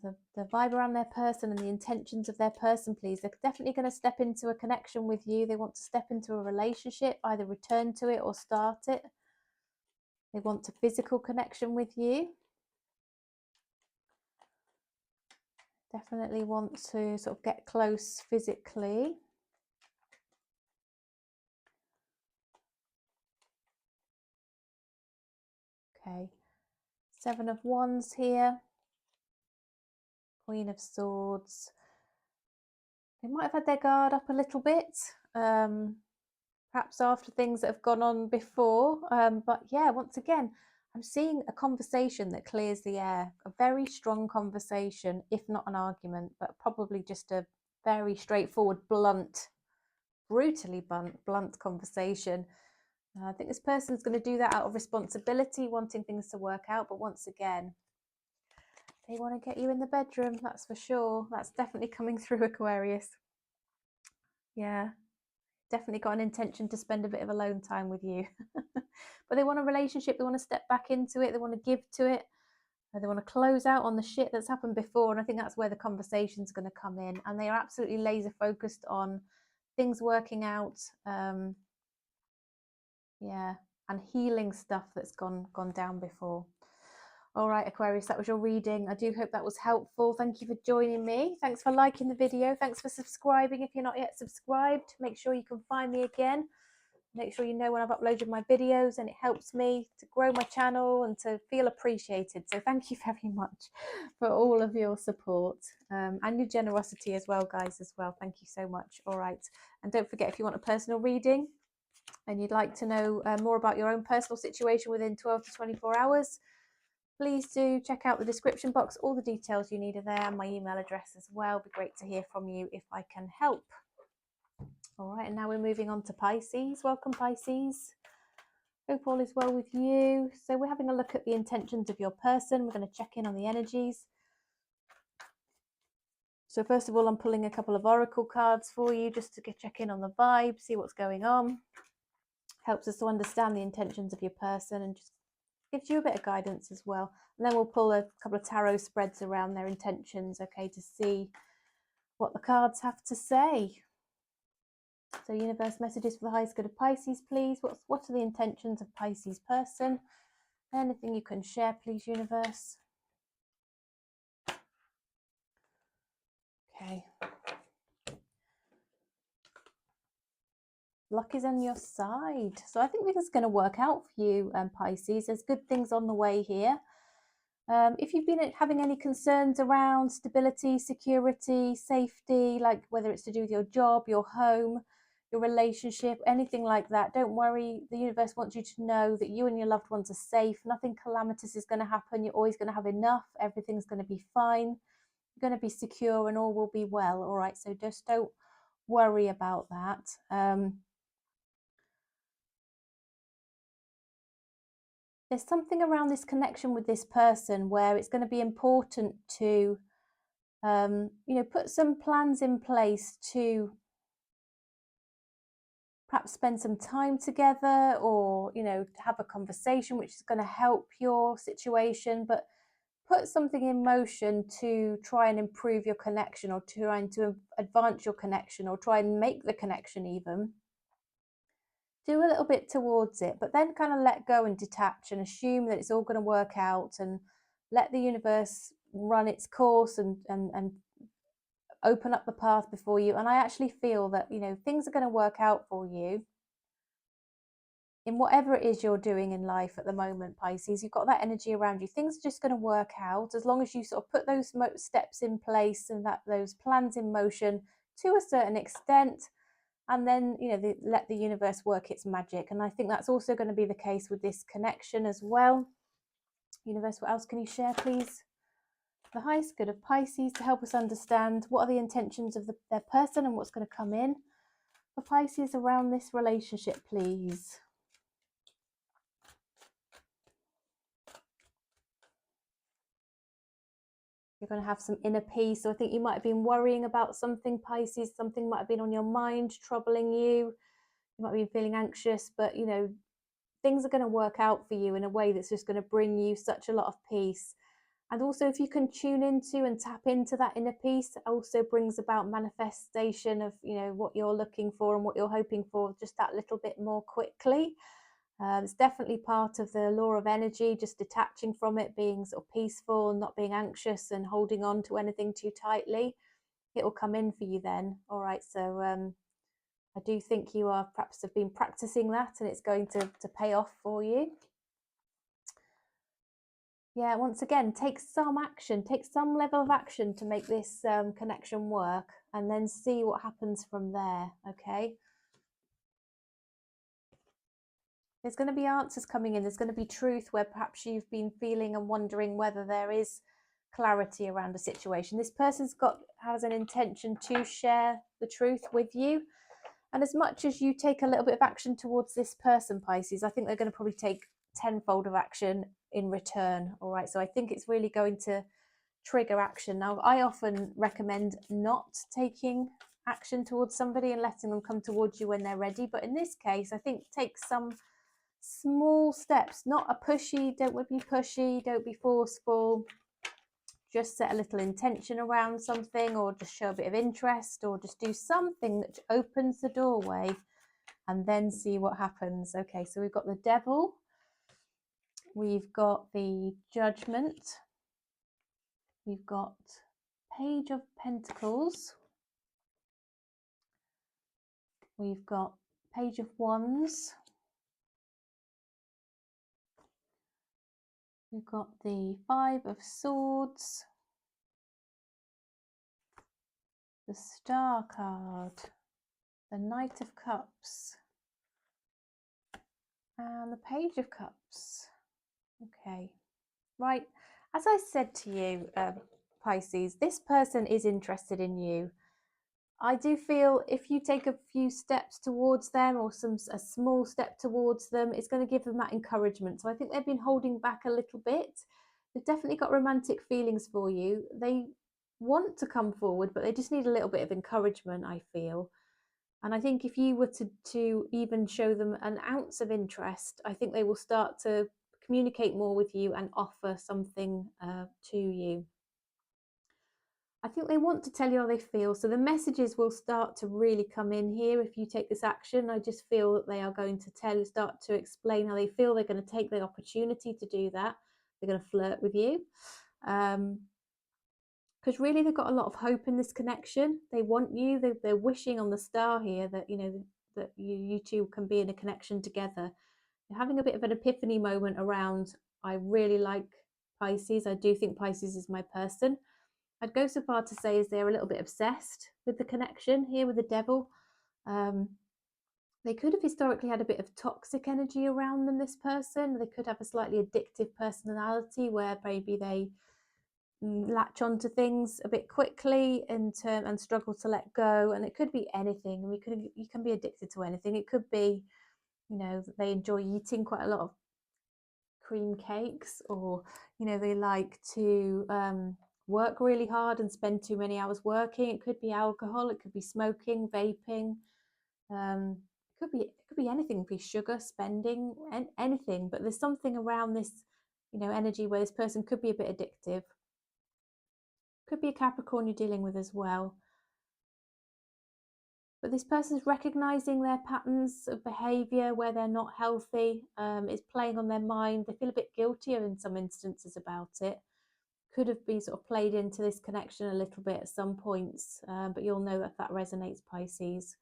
the vibe around their person and the intentions of their person, please? They're definitely going to step into a connection with you. They want to step into a relationship, either return to it or start it. They want a physical connection with you. Definitely want to sort of get close physically. Okay, Seven of Wands here. Queen of Swords. They might have had their guard up a little bit, perhaps after things that have gone on before. But yeah, once again, I'm seeing a conversation that clears the air, a very strong conversation, if not an argument, but probably just a very straightforward, blunt, brutally blunt conversation. I think this person's going to do that out of responsibility, wanting things to work out. But once again, they want to get you in the bedroom, that's for sure. That's definitely coming through, Aquarius. Yeah, definitely got an intention to spend a bit of alone time with you. But they want a relationship. They want to step back into it. They want to give to it. They want to close out on the shit that's happened before. And I think that's where the conversation's going to come in. And they are absolutely laser focused on things working out. Yeah. and healing stuff that's gone down before. All right, Aquarius, that was your reading. I do hope that was helpful. Thank you for joining me. Thanks for liking the video. Thanks for subscribing. If you're not yet subscribed, make sure you can find me again. Make sure you know when I've uploaded my videos, and it helps me to grow my channel and to feel appreciated. So thank you very much for all of your support and your generosity as well, guys, as well. Thank you so much. All right. And don't forget, if you want a personal reading and you'd like to know more about your own personal situation within 12 to 24 hours, please do check out the description box. All the details you need are there, and my email address as well. It'd be great to hear from you if I can help. All right, and now we're moving on to Pisces. Welcome, Pisces. Hope all is well with you. So we're having a look at the intentions of your person. We're going to check in on the energies. So first of all, I'm pulling a couple of oracle cards for you just to check in on the vibe, see what's going on. Helps us to understand the intentions of your person and just gives you a bit of guidance as well. And then we'll pull a couple of tarot spreads around their intentions, okay, to see what the cards have to say. So universe messages for the highest good of Pisces, please. What are the intentions of Pisces person? Anything you can share, please, universe. Okay. Luck is on your side. So I think this is going to work out for you, Pisces. There's good things on the way here. If you've been having any concerns around stability, security, safety, like whether it's to do with your job, your home, your relationship, anything like that, don't worry. The universe wants you to know that you and your loved ones are safe. Nothing calamitous is going to happen. You're always going to have enough. Everything's going to be fine. You're going to be secure and all will be well. All right, so just don't worry about that. There's something around this connection with this person where it's going to be important to, put some plans in place to perhaps spend some time together, or, to have a conversation which is going to help your situation, but put something in motion to try and improve your connection, or trying to advance your connection, or try and make the connection even. Do a little bit towards it, but then kind of let go and detach and assume that it's all going to work out, and let the universe run its course and open up the path before you. And I actually feel that, things are going to work out for you in whatever it is you're doing in life at the moment, Pisces. You've got that energy around you. Things are just going to work out as long as you sort of put those steps in place and those plans in motion to a certain extent. And then, let the universe work its magic. And I think that's also going to be the case with this connection as well. Universe, what else can you share, please? The highest good of Pisces, to help us understand what are the intentions of their person and what's going to come in for Pisces around this relationship, please. You're going to have some inner peace. So I think you might have been worrying about something, Pisces. Something might have been on your mind, troubling you. You might be feeling anxious, but, things are going to work out for you in a way that's just going to bring you such a lot of peace. And also, if you can tune into and tap into that inner peace, it also brings about manifestation of, what you're looking for and what you're hoping for just that little bit more quickly. It's definitely part of the law of energy, just detaching from it, being sort of peaceful, not being anxious and holding on to anything too tightly. It will come in for you then. All right, so I do think you are perhaps have been practicing that, and it's going to pay off for you. Yeah, once again, take some action, take some level of action to make this connection work, and then see what happens from there, okay? There's going to be answers coming in. There's going to be truth where perhaps you've been feeling and wondering whether there is clarity around a situation. This person's has an intention to share the truth with you. And as much as you take a little bit of action towards this person, Pisces, I think they're going to probably take tenfold of action in return. All right. So I think it's really going to trigger action. Now, I often recommend not taking action towards somebody and letting them come towards you when they're ready. But in this case, I think take some small steps, not a pushy, don't be pushy, don't be forceful. Just set a little intention around something, or just show a bit of interest, or just do something that opens the doorway and then see what happens. Okay, so we've got the Devil, we've got the Judgment, we've got Page of Pentacles, we've got Page of Wands, we've got the Five of Swords, the Star card, the Knight of Cups, and the Page of Cups. Okay, right, as I said to you, Pisces, this person is interested in you. I do feel if you take a few steps towards them, or a small step towards them, it's going to give them that encouragement. So I think they've been holding back a little bit. They've definitely got romantic feelings for you. They want to come forward, but they just need a little bit of encouragement, I feel. And I think if you were to even show them an ounce of interest, I think they will start to communicate more with you and offer something to you. I think they want to tell you how they feel. So the messages will start to really come in here if you take this action. I just feel that they are going to start to explain how they feel. They're going to take the opportunity to do that. They're going to flirt with you. Because really they've got a lot of hope in this connection. They want you. They're wishing on the star here that, you know, that you two can be in a connection together. You're having a bit of an epiphany moment around, I really like Pisces. I do think Pisces is my person. I'd go so far to say is they're a little bit obsessed with the connection here with the Devil. They could have historically had a bit of toxic energy around them, this person. They could have a slightly addictive personality where maybe they latch onto things a bit quickly and struggle to let go. And it could be anything. You can be addicted to anything. It could be, you know, they enjoy eating quite a lot of cream cakes, or, you know, they like to work really hard and spend too many hours working. It could be alcohol, it could be smoking, vaping, it could be anything. It could be sugar, spending, and anything. But there's something around this, you know, energy where this person could be a bit addictive. Could be a Capricorn you're dealing with as well. But this person's recognizing their patterns of behavior where they're not healthy. It's playing on their mind. They feel a bit guilty in some instances about it. Could have been sort of played into this connection a little bit at some points, but you'll know that resonates, Pisces.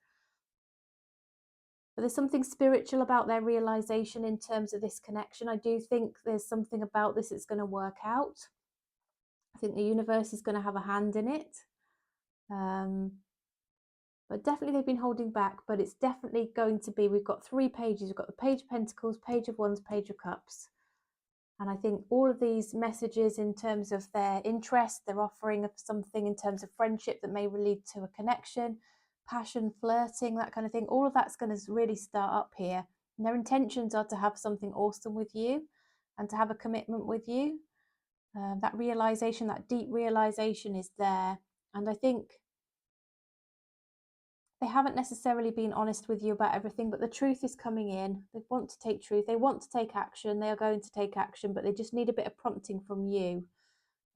But there's something spiritual about their realization in terms of this connection. I do think there's something about this that's going to work out. I think the universe is going to have a hand in it. But definitely they've been holding back, but it's definitely going to be, we've got 3 pages. We've got the Page of Pentacles, Page of Wands, Page of Cups. And I think all of these messages in terms of their interest, they're offering something in terms of friendship that may lead to a connection, passion, flirting, that kind of thing. All of that's going to really start up here. And their intentions are to have something awesome with you and to have a commitment with you. That realization, that deep realization is there. And I think they haven't necessarily been honest with you about everything, but the truth is coming in. They want to take truth. They want to take action. They are going to take action, but they just need a bit of prompting from you.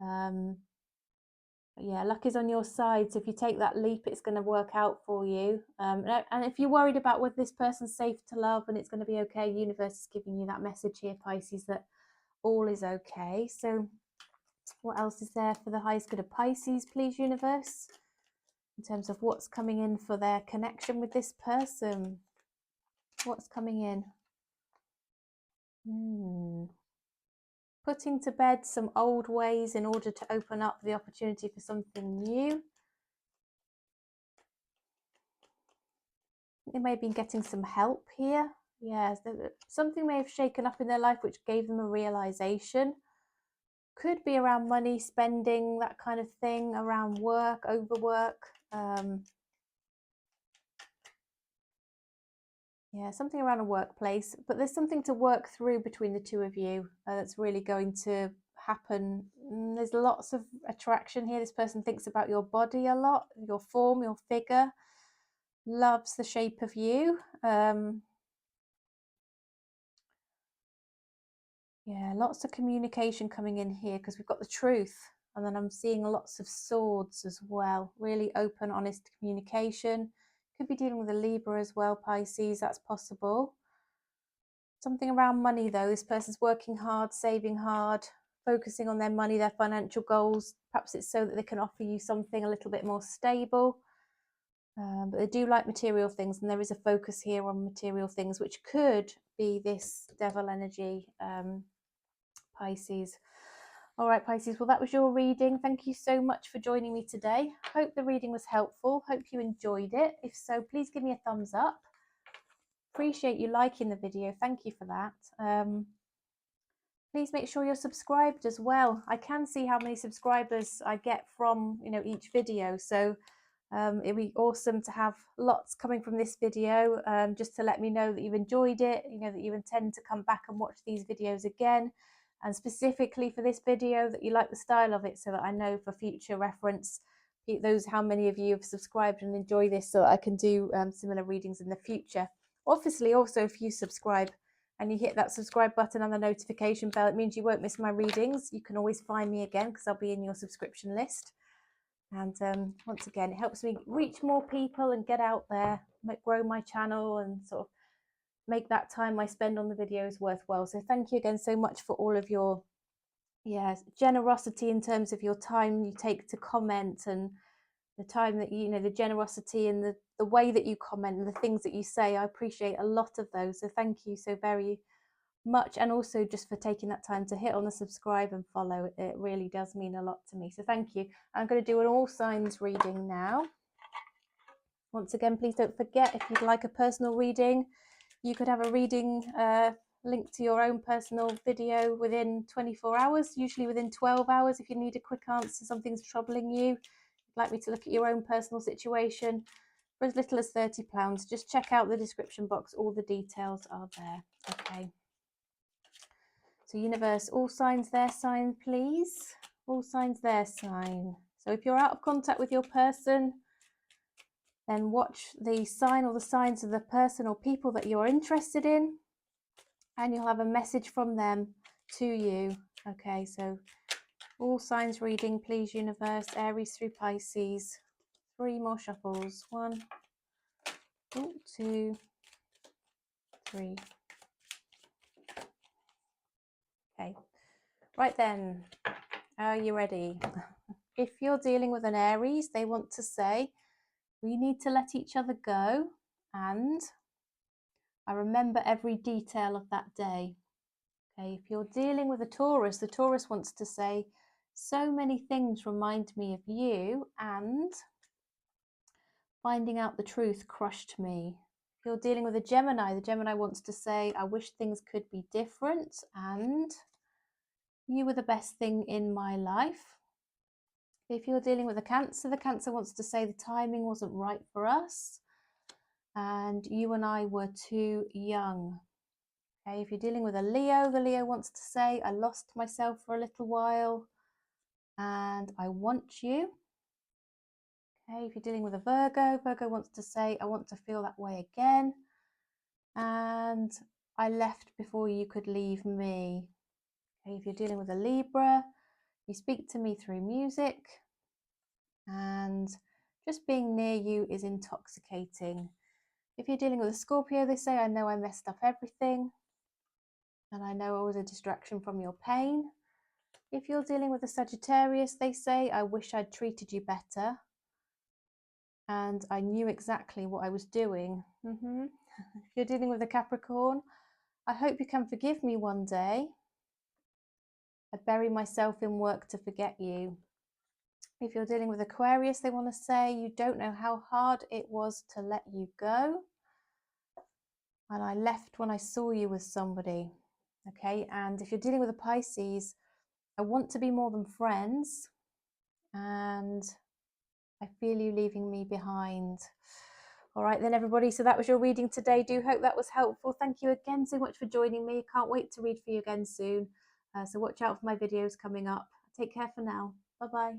But yeah, luck is on your side. So if you take that leap, it's going to work out for you. And if you're worried about whether this person's safe to love and it's going to be okay, the universe is giving you that message here, Pisces, that all is okay. So what else is there for the highest good of Pisces, please, universe? In terms of what's coming in for their connection with this person. What's coming in? Putting to bed some old ways in order to open up the opportunity for something new. They may have been getting some help here. Yes, something may have shaken up in their life which gave them a realization. Could be around money, spending, that kind of thing, around work, overwork. Yeah, something around a workplace, but there's something to work through between the two of you that's really going to happen. There's lots of attraction here. This person thinks about your body a lot, your form, your figure, loves the shape of you. Yeah, lots of communication coming in here because we've got the truth. And then I'm seeing lots of swords as well. Really open, honest communication. Could be dealing with a Libra as well, Pisces, that's possible. Something around money though. This person's working hard, saving hard, focusing on their money, their financial goals. Perhaps it's so that they can offer you something a little bit more stable. But they do like material things, and there is a focus here on material things, which could be this devil energy, Pisces. All right, Pisces, well, that was your reading. Thank you so much for joining me today. Hope the reading was helpful. Hope you enjoyed it. If so, please give me a thumbs up. Appreciate you liking the video. Thank you for that. Please make sure you're subscribed as well. I can see how many subscribers I get from, each video. So it'd be awesome to have lots coming from this video, just to let me know that you've enjoyed it, that you intend to come back and watch these videos again, and specifically for this video that you like the style of it, so that I know for future reference how many of you have subscribed and enjoy this, so that I can do similar readings in the future. Obviously, also, if you subscribe and you hit that subscribe button and the notification bell, it means you won't miss my readings. You can always find me again because I'll be in your subscription list. And once again, it helps me reach more people and get out there, grow my channel, and sort of make that time I spend on the videos worthwhile. So thank you again so much for all of your generosity in terms of your time you take to comment, and the time that the generosity and the way that you comment and the things that you say. I appreciate a lot of those. So thank you so very much, and also just for taking that time to hit on the subscribe and follow. It really does mean a lot to me, so thank you. I'm going to do an all signs reading now. Once again, please don't forget, if you'd like a personal reading, you could have a reading linked to your own personal video within 24 hours, usually within 12 hours. If you need a quick answer, something's troubling you, you'd like me to look at your own personal situation, for as little as £30, just check out the description box. All the details are there. Okay. So universe, all signs their sign, please. All signs their sign. So if you're out of contact with your person, then watch the sign or the signs of the person or people that you're interested in, and you'll have a message from them to you. Okay, so all signs reading, please, universe. Aries through Pisces. 3 more shuffles. 1, 2, 3. Okay. Right then, are you ready? If you're dealing with an Aries, they want to say, we need to let each other go, and I remember every detail of that day. Okay, if you're dealing with a Taurus, the Taurus wants to say, so many things remind me of you, and finding out the truth crushed me. If you're dealing with a Gemini, the Gemini wants to say, I wish things could be different, and you were the best thing in my life. If you're dealing with a Cancer, the Cancer wants to say the timing wasn't right for us, and you and I were too young. Okay, if you're dealing with a Leo, the Leo wants to say, I lost myself for a little while, and I want you. Okay, if you're dealing with a Virgo, Virgo wants to say, I want to feel that way again, and I left before you could leave me. Okay, if you're dealing with a Libra, you speak to me through music, and just being near you is intoxicating. If you're dealing with a Scorpio, they say, I know I messed up everything, and I know I was a distraction from your pain. If you're dealing with a Sagittarius, they say, I wish I'd treated you better, and I knew exactly what I was doing. If you're dealing with a Capricorn, I hope you can forgive me one day. I bury myself in work to forget you. If you're dealing with Aquarius, they want to say, you don't know how hard it was to let you go, and I left when I saw you with somebody. Okay, and if you're dealing with a Pisces, I want to be more than friends, and I feel you leaving me behind. All right then, everybody, so that was your reading today. Do hope that was helpful. Thank you again so much for joining me. Can't wait to read for you again soon. So watch out for my videos coming up. Take care for now. Bye-bye.